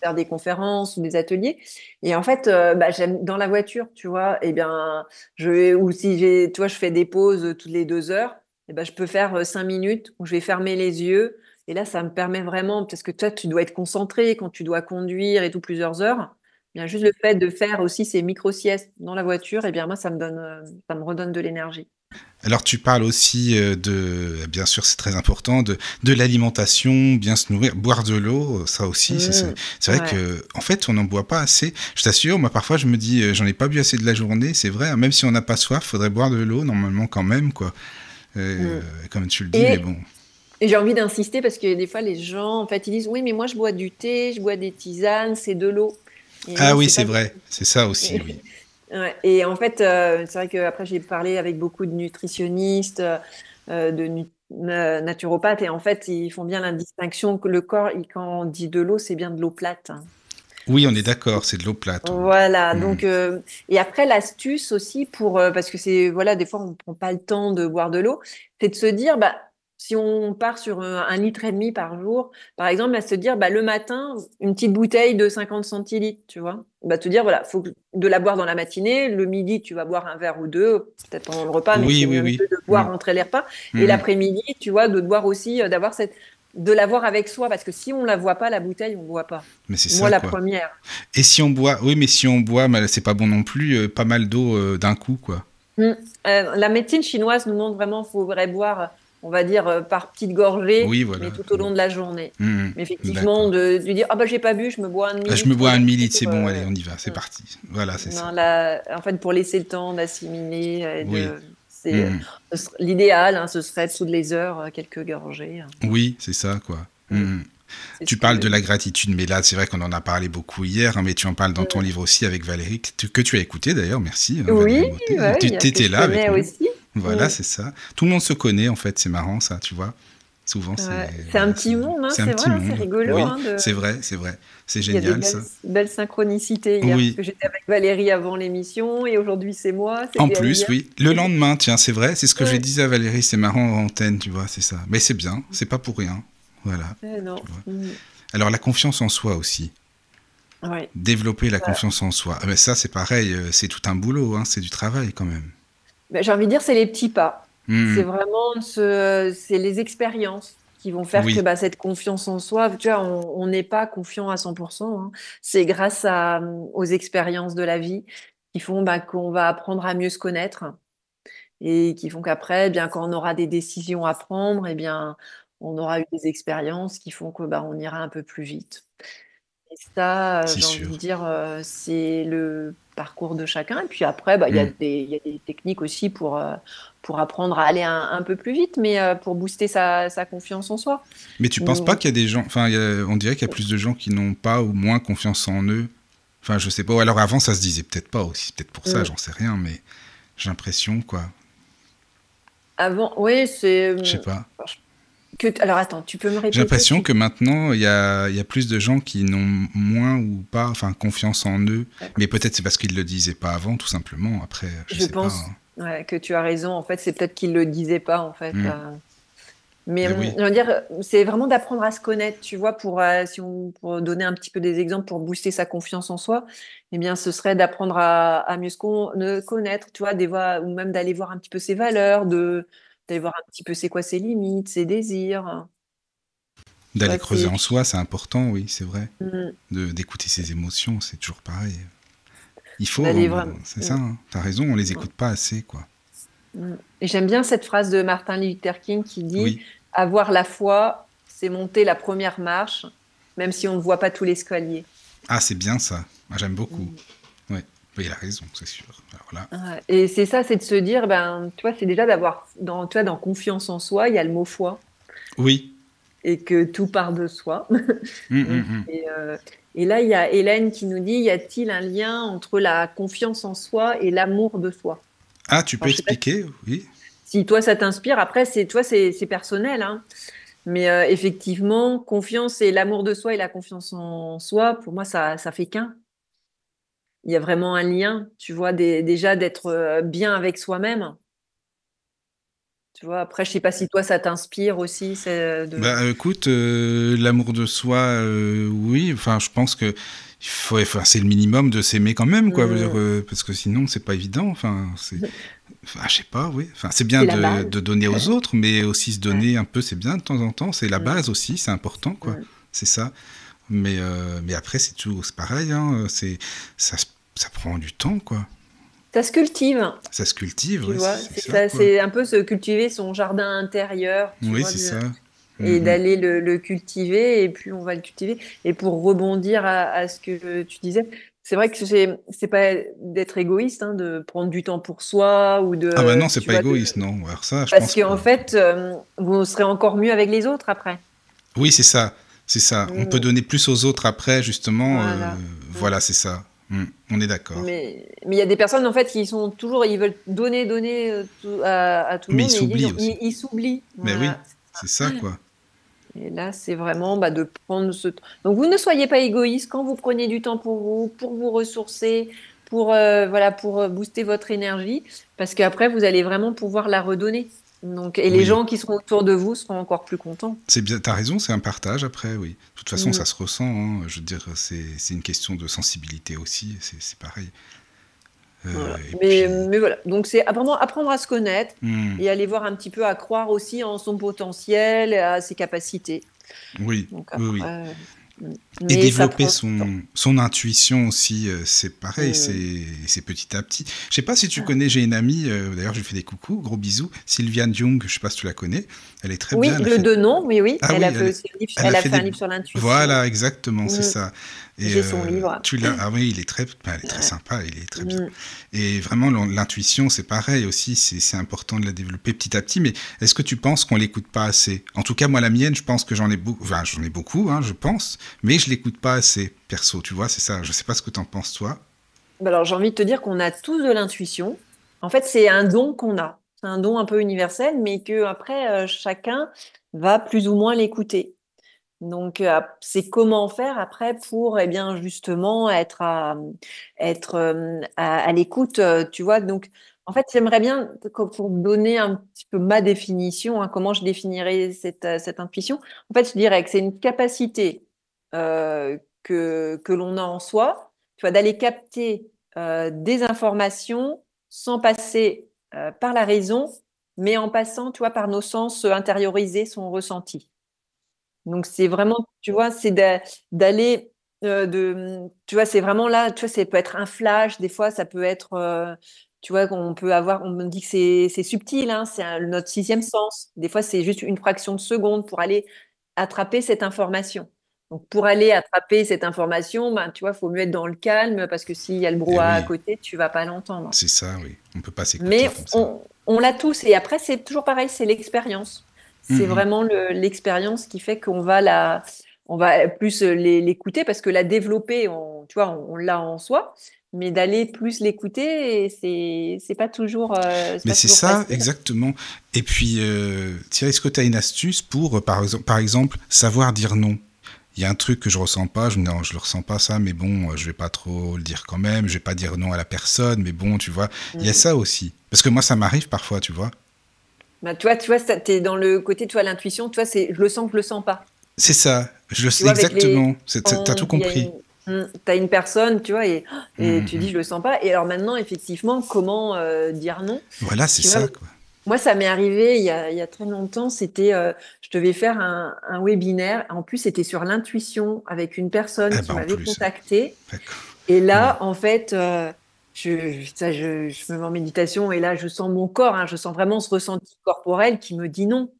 [SPEAKER 3] faire des conférences ou des ateliers. Et en fait, bah, j'aime dans la voiture, tu vois. Eh bien, ou si tu vois, je fais des pauses toutes les 2 heures. Eh ben, je peux faire 5 minutes où je vais fermer les yeux. Et là, ça me permet vraiment, parce que toi, tu dois être concentré quand tu dois conduire et tout plusieurs heures. Eh bien, juste le fait de faire aussi ces micro-siestes dans la voiture, eh bien, moi, ça me redonne de l'énergie.
[SPEAKER 2] alors tu parles aussi bien sûr c'est très important, de l'alimentation, bien se nourrir, boire de l'eau, ça aussi,
[SPEAKER 3] Mm.
[SPEAKER 2] c'est vrai
[SPEAKER 3] Ouais.
[SPEAKER 2] que en fait on n'en boit pas assez. Je t'assure, moi parfois je me dis j'en ai pas bu assez de la journée, c'est vrai, hein, même si on n'a pas soif, faudrait boire de l'eau normalement quand même, quoi.
[SPEAKER 3] Mm.
[SPEAKER 2] Comme tu le dis, mais
[SPEAKER 3] Et
[SPEAKER 2] bon.
[SPEAKER 3] Et j'ai envie d'insister parce que des fois, les gens, en fait, ils disent, oui, mais moi, je bois du thé, je bois des tisanes, c'est de l'eau. Et
[SPEAKER 2] Ah
[SPEAKER 3] non,
[SPEAKER 2] oui,
[SPEAKER 3] c'est
[SPEAKER 2] c'est
[SPEAKER 3] pas de
[SPEAKER 2] vrai,
[SPEAKER 3] l'eau.
[SPEAKER 2] c'est ça aussi, oui.
[SPEAKER 3] Ouais. Et en fait, c'est vrai qu'après, j'ai parlé avec beaucoup de nutritionnistes, naturopathes, et en fait, ils font bien la distinction que le corps, quand on dit de l'eau, c'est bien de l'eau plate, hein.
[SPEAKER 2] Oui, on est d'accord, c'est de l'eau plate, oui.
[SPEAKER 3] Voilà,
[SPEAKER 2] Mhm.
[SPEAKER 3] donc et après l'astuce aussi pour parce que c'est voilà des fois on prend pas le temps de boire de l'eau, c'est de se dire bah si on part sur 1,5 litre par jour, par exemple, à se dire bah le matin une petite bouteille de 50 centilitres, tu vois, bah te dire voilà de la boire dans la matinée, le midi tu vas boire un verre ou deux, peut-être pendant le repas, mais
[SPEAKER 2] Oui,
[SPEAKER 3] c'est
[SPEAKER 2] oui,
[SPEAKER 3] mieux
[SPEAKER 2] oui.
[SPEAKER 3] de boire
[SPEAKER 2] Mhm.
[SPEAKER 3] entre les repas, et
[SPEAKER 2] Mhm.
[SPEAKER 3] l'après-midi tu vois de boire aussi d'avoir cette de l'avoir avec soi parce que si on la voit pas la bouteille on boit pas.
[SPEAKER 2] Mais c'est
[SPEAKER 3] Moi
[SPEAKER 2] ça,
[SPEAKER 3] la
[SPEAKER 2] quoi.
[SPEAKER 3] première.
[SPEAKER 2] Et si on boit, oui, mais si on boit, c'est pas bon non plus, pas mal d'eau d'un coup, quoi.
[SPEAKER 3] Mm. La médecine chinoise nous montre vraiment qu'il faudrait boire, on va dire, par petites gorgées,
[SPEAKER 2] Oui, voilà.
[SPEAKER 3] mais tout au long de la journée.
[SPEAKER 2] Mhm.
[SPEAKER 3] Mais effectivement,
[SPEAKER 2] D'accord.
[SPEAKER 3] de dire, ah bah j'ai pas bu, je me bois un
[SPEAKER 2] Ah, je me
[SPEAKER 3] demi-litre
[SPEAKER 2] bois un
[SPEAKER 3] d'un
[SPEAKER 2] demi-litre,
[SPEAKER 3] coup.
[SPEAKER 2] c'est bon, allez, on y va, c'est
[SPEAKER 3] Mm.
[SPEAKER 2] parti. Voilà, c'est ça.
[SPEAKER 3] Non, en fait, pour laisser le temps d'assimiler,
[SPEAKER 2] Oui.
[SPEAKER 3] c'est,
[SPEAKER 2] Mhm.
[SPEAKER 3] l'idéal, hein, ce serait toutes les heures, quelques gorgées, hein.
[SPEAKER 2] Oui, c'est ça, quoi.
[SPEAKER 3] Mm.
[SPEAKER 2] Mhm.
[SPEAKER 3] C'est
[SPEAKER 2] Tu
[SPEAKER 3] ce
[SPEAKER 2] parles
[SPEAKER 3] que.
[SPEAKER 2] de la gratitude, mais là, c'est vrai qu'on en a parlé beaucoup hier, hein, mais tu en parles dans ton
[SPEAKER 3] Mm.
[SPEAKER 2] livre aussi avec Valérie, que tu as écouté d'ailleurs, merci, hein,
[SPEAKER 3] Oui,
[SPEAKER 2] Valérie Mottet.
[SPEAKER 3] ouais,
[SPEAKER 2] Tu
[SPEAKER 3] que
[SPEAKER 2] étais
[SPEAKER 3] je
[SPEAKER 2] là avec
[SPEAKER 3] connais
[SPEAKER 2] nous.
[SPEAKER 3] aussi.
[SPEAKER 2] Voilà,
[SPEAKER 3] Mm.
[SPEAKER 2] c'est ça. Tout le monde se connaît, en fait, c'est marrant, ça, tu vois. Souvent,
[SPEAKER 3] Ouais. C'est un
[SPEAKER 2] voilà,
[SPEAKER 3] petit monde, hein,
[SPEAKER 2] c'est un
[SPEAKER 3] c'est vrai,
[SPEAKER 2] petit
[SPEAKER 3] hein, c'est
[SPEAKER 2] monde.
[SPEAKER 3] rigolo,
[SPEAKER 2] Oui,
[SPEAKER 3] hein,
[SPEAKER 2] c'est vrai. C'est
[SPEAKER 3] Il y a des
[SPEAKER 2] génial, ça.
[SPEAKER 3] belles synchronicités hier, parce
[SPEAKER 2] Oui.
[SPEAKER 3] que j'étais avec Valérie avant l'émission, et aujourd'hui c'est moi,
[SPEAKER 2] En
[SPEAKER 3] c'était
[SPEAKER 2] plus,
[SPEAKER 3] hier.
[SPEAKER 2] oui. Le lendemain, tiens, c'est vrai, c'est ce que j'ai
[SPEAKER 3] Ouais.
[SPEAKER 2] dit à Valérie, c'est marrant en antenne, tu vois, c'est ça. Mais c'est bien, c'est pas pour rien. Voilà, tu
[SPEAKER 3] Non.
[SPEAKER 2] vois.
[SPEAKER 3] Mm.
[SPEAKER 2] Alors, la confiance en soi aussi.
[SPEAKER 3] Ouais.
[SPEAKER 2] Développer la
[SPEAKER 3] Voilà.
[SPEAKER 2] confiance en soi. Ah ben ça, c'est pareil, c'est tout un boulot, hein, c'est du travail quand même.
[SPEAKER 3] Ben, j'ai envie de dire, c'est les petits pas. C'est
[SPEAKER 2] Mhm.
[SPEAKER 3] vraiment c'est les expériences qui vont faire que
[SPEAKER 2] Oui,
[SPEAKER 3] bah, cette confiance en soi, tu vois, on n'est pas confiant à 100%, hein. C'est grâce aux expériences de la vie qui font bah, qu'on va apprendre à mieux se connaître et qui font qu'après, eh bien, quand on aura des décisions à prendre, eh bien, on aura eu des expériences qui font que bah, on ira un peu plus vite. Et ça,
[SPEAKER 2] c'est
[SPEAKER 3] j'ai envie
[SPEAKER 2] sûr.
[SPEAKER 3] de dire, c'est le parcours de chacun. Et puis après, il
[SPEAKER 2] Mm.
[SPEAKER 3] il y a des techniques aussi pour apprendre à aller un peu plus vite, mais pour booster sa confiance en soi.
[SPEAKER 2] Mais tu penses pas
[SPEAKER 3] Donc,
[SPEAKER 2] qu'il y a des gens, enfin, on dirait qu'il y a plus de gens qui n'ont pas ou moins confiance en eux. Enfin, je sais pas. Ou alors avant, ça se disait peut-être pas aussi. Peut-être pour ça,
[SPEAKER 3] mm,
[SPEAKER 2] j'en sais rien, mais j'ai l'impression, quoi.
[SPEAKER 3] avant, oui, c'est.
[SPEAKER 2] Je sais pas.
[SPEAKER 3] Alors attends, tu peux me
[SPEAKER 2] J'ai
[SPEAKER 3] répéter
[SPEAKER 2] l'impression que maintenant, il y a plus de gens qui n'ont moins ou pas, enfin, confiance en eux. Mais peut-être c'est parce qu'ils le disaient pas avant, tout simplement. Après, je
[SPEAKER 3] Je
[SPEAKER 2] sais pas,
[SPEAKER 3] pense
[SPEAKER 2] hein.
[SPEAKER 3] ouais, que tu as raison. En fait, c'est peut-être qu'il le disait pas, en fait.
[SPEAKER 2] Mm.
[SPEAKER 3] Mais
[SPEAKER 2] Mais oui.
[SPEAKER 3] je veux dire, c'est vraiment d'apprendre à se connaître, tu vois, pour donner un petit peu des exemples pour booster sa confiance en soi, eh bien, ce serait d'apprendre à mieux se connaître, tu vois, ou même d'aller voir un petit peu ses valeurs, d'aller voir un petit peu c'est quoi ses limites, ses désirs. Tu
[SPEAKER 2] D'aller
[SPEAKER 3] vois,
[SPEAKER 2] creuser en soi, c'est important, oui, c'est vrai.
[SPEAKER 3] Mm,
[SPEAKER 2] D'écouter ses émotions, c'est toujours pareil. Il faut,
[SPEAKER 3] d'aller vraiment.
[SPEAKER 2] c'est ça, hein. T'as raison, on les écoute pas assez, quoi.
[SPEAKER 3] Et j'aime bien cette phrase de Martin Luther King qui dit,
[SPEAKER 2] Oui.
[SPEAKER 3] avoir la foi, c'est monter la première marche, même si on ne voit pas tout l'escalier.
[SPEAKER 2] Ah, c'est bien ça. Ah, j'aime beaucoup.
[SPEAKER 3] Mm.
[SPEAKER 2] Ouais. Oui, il a raison, c'est sûr. Alors là,
[SPEAKER 3] Ouais. Et c'est ça, c'est de se dire, ben, tu vois, c'est déjà tu vois, dans confiance en soi, il y a le mot foi
[SPEAKER 2] oui.
[SPEAKER 3] et que tout part de soi.
[SPEAKER 2] Hum, hum,
[SPEAKER 3] Donc,
[SPEAKER 2] hum.
[SPEAKER 3] et là, il y a Hélène qui nous dit, y a-t-il un lien entre la confiance en soi et l'amour de soi?
[SPEAKER 2] Ah, tu peux
[SPEAKER 3] Alors, je sais pas
[SPEAKER 2] expliquer? Oui.
[SPEAKER 3] si toi ça t'inspire. Après, toi, c'est personnel, hein. Mais effectivement, confiance et l'amour de soi et la confiance en soi, pour moi, ça fait qu'un. Il y a vraiment un lien, tu vois, déjà d'être bien avec soi-même. Tu vois, après, je sais pas si toi, ça t'inspire aussi,
[SPEAKER 2] Bah, écoute, l'amour de soi, oui. Enfin, je pense que enfin, c'est le minimum de s'aimer quand même, quoi. Je veux dire,
[SPEAKER 3] Mm.
[SPEAKER 2] parce que sinon, c'est pas évident. Enfin, je sais pas, oui. Enfin, c'est bien
[SPEAKER 3] C'est la base.
[SPEAKER 2] de donner aux autres, mais aussi se
[SPEAKER 3] Ouais.
[SPEAKER 2] donner un peu, c'est bien de temps en temps. C'est la
[SPEAKER 3] Mm.
[SPEAKER 2] base aussi, c'est important, quoi.
[SPEAKER 3] Mm.
[SPEAKER 2] C'est ça. Mais après, c'est tout, c'est pareil, hein. Ça prend du temps, quoi.
[SPEAKER 3] Ça se cultive,
[SPEAKER 2] Ça se cultive,
[SPEAKER 3] tu
[SPEAKER 2] ouais,
[SPEAKER 3] vois.
[SPEAKER 2] c'est
[SPEAKER 3] C'est
[SPEAKER 2] ça,
[SPEAKER 3] ça,
[SPEAKER 2] quoi.
[SPEAKER 3] c'est un peu se cultiver son jardin intérieur, tu
[SPEAKER 2] Oui,
[SPEAKER 3] vois,
[SPEAKER 2] c'est ça.
[SPEAKER 3] et
[SPEAKER 2] Mm, mm.
[SPEAKER 3] d'aller le cultiver, et plus on va le cultiver. Et pour rebondir à ce que tu disais, c'est vrai que c'est pas d'être égoïste, hein, de prendre du temps pour soi ou
[SPEAKER 2] Ah bah non,
[SPEAKER 3] de,
[SPEAKER 2] c'est
[SPEAKER 3] tu
[SPEAKER 2] pas
[SPEAKER 3] vois,
[SPEAKER 2] égoïste, non. Alors ça, je
[SPEAKER 3] parce
[SPEAKER 2] pense que...
[SPEAKER 3] qu'en fait, vous serez encore mieux avec les autres après.
[SPEAKER 2] Oui, c'est ça. C'est ça. On peut
[SPEAKER 3] Mm.
[SPEAKER 2] donner plus aux autres après, justement.
[SPEAKER 3] Voilà. Mm.
[SPEAKER 2] Voilà, c'est ça. On est d'accord.
[SPEAKER 3] Mais il y a des personnes en fait qui sont toujours, ils veulent donner à tout le
[SPEAKER 2] Mais ils
[SPEAKER 3] monde, mais
[SPEAKER 2] s'oublient aussi.
[SPEAKER 3] ils s'oublient.
[SPEAKER 2] Mais oui,
[SPEAKER 3] Voilà.
[SPEAKER 2] c'est ça, quoi.
[SPEAKER 3] Et là, c'est vraiment de prendre ce temps. Donc, vous ne soyez pas égoïste quand vous prenez du temps pour vous ressourcer, voilà, pour booster votre énergie, parce qu'après, vous allez vraiment pouvoir la redonner. Donc, et les
[SPEAKER 2] Oui,
[SPEAKER 3] gens qui seront autour de vous seront encore plus contents.
[SPEAKER 2] c'est bien. T'as raison, c'est un partage après, oui. De toute façon,
[SPEAKER 3] Mm.
[SPEAKER 2] ça se ressent, hein. Je veux dire, c'est une question de sensibilité aussi. C'est pareil.
[SPEAKER 3] Voilà.
[SPEAKER 2] Et puis,
[SPEAKER 3] Mais voilà. Donc, c'est vraiment apprendre à se connaître
[SPEAKER 2] hmm,
[SPEAKER 3] et aller voir un petit peu, à croire aussi en son potentiel et à ses capacités.
[SPEAKER 2] oui,
[SPEAKER 3] Donc,
[SPEAKER 2] oui, oui.
[SPEAKER 3] après,
[SPEAKER 2] Et
[SPEAKER 3] mais ça
[SPEAKER 2] développer
[SPEAKER 3] prend du temps.
[SPEAKER 2] son intuition aussi, c'est pareil,
[SPEAKER 3] Mm.
[SPEAKER 2] c'est petit à petit. Je sais pas si tu connais, j'ai une amie, d'ailleurs je lui fais des coucous, gros bisous, Sylviane Jung, je sais pas si tu la connais, elle est très bien,
[SPEAKER 3] Oui,
[SPEAKER 2] elle a
[SPEAKER 3] de
[SPEAKER 2] fait...
[SPEAKER 3] deux noms, oui, oui.
[SPEAKER 2] Ah
[SPEAKER 3] Elle
[SPEAKER 2] oui,
[SPEAKER 3] a fait aussi
[SPEAKER 2] elle a
[SPEAKER 3] elle a
[SPEAKER 2] fait
[SPEAKER 3] fait un
[SPEAKER 2] des...
[SPEAKER 3] livre sur l'intuition.
[SPEAKER 2] Voilà, exactement, c'est
[SPEAKER 3] Mm.
[SPEAKER 2] ça. Et
[SPEAKER 3] J'ai son livre.
[SPEAKER 2] tu l'as... Ah oui, il est très
[SPEAKER 3] Ouais.
[SPEAKER 2] sympa, il est très bien.
[SPEAKER 3] Mm.
[SPEAKER 2] Et vraiment, l'intuition, c'est pareil aussi, c'est important de la développer petit à petit, mais est-ce que tu penses qu'on l'écoute pas assez? En tout cas, moi, la mienne, je pense que j'en ai beaucoup, hein, je pense, mais je l'écoute pas assez, perso, tu vois, c'est ça. Je sais pas ce que t'en penses, toi.
[SPEAKER 3] Bah alors, j'ai envie de te dire qu'on a tous de l'intuition. En fait, c'est un don qu'on a. C'est un don un peu universel, mais que après, chacun va plus ou moins l'écouter. Donc, c'est comment faire après pour, eh bien, justement, être à l'écoute, tu vois. Donc, en fait, j'aimerais bien, pour donner un petit peu ma définition, hein, comment je définirais cette intuition. En fait, je dirais que c'est une capacité que l'on a en soi, tu vois, d'aller capter des informations sans passer par la raison, mais en passant, tu vois, par nos sens intériorisés, son ressenti. Donc c'est vraiment, tu vois, d'aller tu vois, c'est vraiment là, tu vois, ça peut être un flash, des fois ça peut être, tu vois, qu'on peut avoir, on me dit que c'est subtil, hein, notre sixième sens. Des fois c'est juste une fraction de seconde pour aller attraper cette information. Donc, pour aller attraper cette information, ben, tu vois, il faut mieux être dans le calme parce que s'il y a le
[SPEAKER 2] Et
[SPEAKER 3] brouhaha à
[SPEAKER 2] oui,
[SPEAKER 3] côté, tu vas pas l'entendre.
[SPEAKER 2] c'est ça, oui. On peut pas s'écouter
[SPEAKER 3] Mais
[SPEAKER 2] comme ça.
[SPEAKER 3] on l'a tous. Et après, c'est toujours pareil, c'est l'expérience. C'est
[SPEAKER 2] Mhm.
[SPEAKER 3] vraiment l'expérience qui fait qu'on va on va plus l'écouter parce que la développer, tu vois, on l'a en soi. Mais d'aller plus l'écouter, c'est
[SPEAKER 2] Mais
[SPEAKER 3] pas
[SPEAKER 2] c'est
[SPEAKER 3] toujours
[SPEAKER 2] ça,
[SPEAKER 3] facile.
[SPEAKER 2] exactement. Et puis, Thierry, est-ce que tu as une astuce pour, par exemple, savoir dire non? Il y a un truc que je ressens pas, non, je le ressens pas ça, mais bon, je vais pas trop le dire quand même, je vais pas dire non à la personne, mais bon, tu vois, il y a
[SPEAKER 3] Mm.
[SPEAKER 2] ça aussi. Parce que moi, ça m'arrive parfois, tu vois.
[SPEAKER 3] Bah, tu vois, t'es dans le côté, tu vois, l'intuition, tu vois, c'est je le sens que je le sens pas.
[SPEAKER 2] C'est ça, je le
[SPEAKER 3] Tu
[SPEAKER 2] sais
[SPEAKER 3] vois, avec
[SPEAKER 2] exactement, t'as tout
[SPEAKER 3] quand il y a
[SPEAKER 2] compris.
[SPEAKER 3] t'as une personne, tu vois,
[SPEAKER 2] Hum,
[SPEAKER 3] et
[SPEAKER 2] hum,
[SPEAKER 3] tu dis,
[SPEAKER 2] hum.
[SPEAKER 3] je le sens pas. Et alors maintenant, effectivement, comment dire non?
[SPEAKER 2] Voilà, c'est
[SPEAKER 3] Tu vois,
[SPEAKER 2] ça, quoi.
[SPEAKER 3] moi, ça m'est arrivé il y a très longtemps. C'était, je devais faire un webinaire. En plus, c'était sur l'intuition avec une personne
[SPEAKER 2] Ah
[SPEAKER 3] qui
[SPEAKER 2] bah en
[SPEAKER 3] m'avait
[SPEAKER 2] plus,
[SPEAKER 3] contactée.
[SPEAKER 2] d'accord.
[SPEAKER 3] Et
[SPEAKER 2] Oui,
[SPEAKER 3] là, en fait, je me mets en méditation et là, je sens mon corps, hein, je sens vraiment ce ressenti corporel qui me dit non.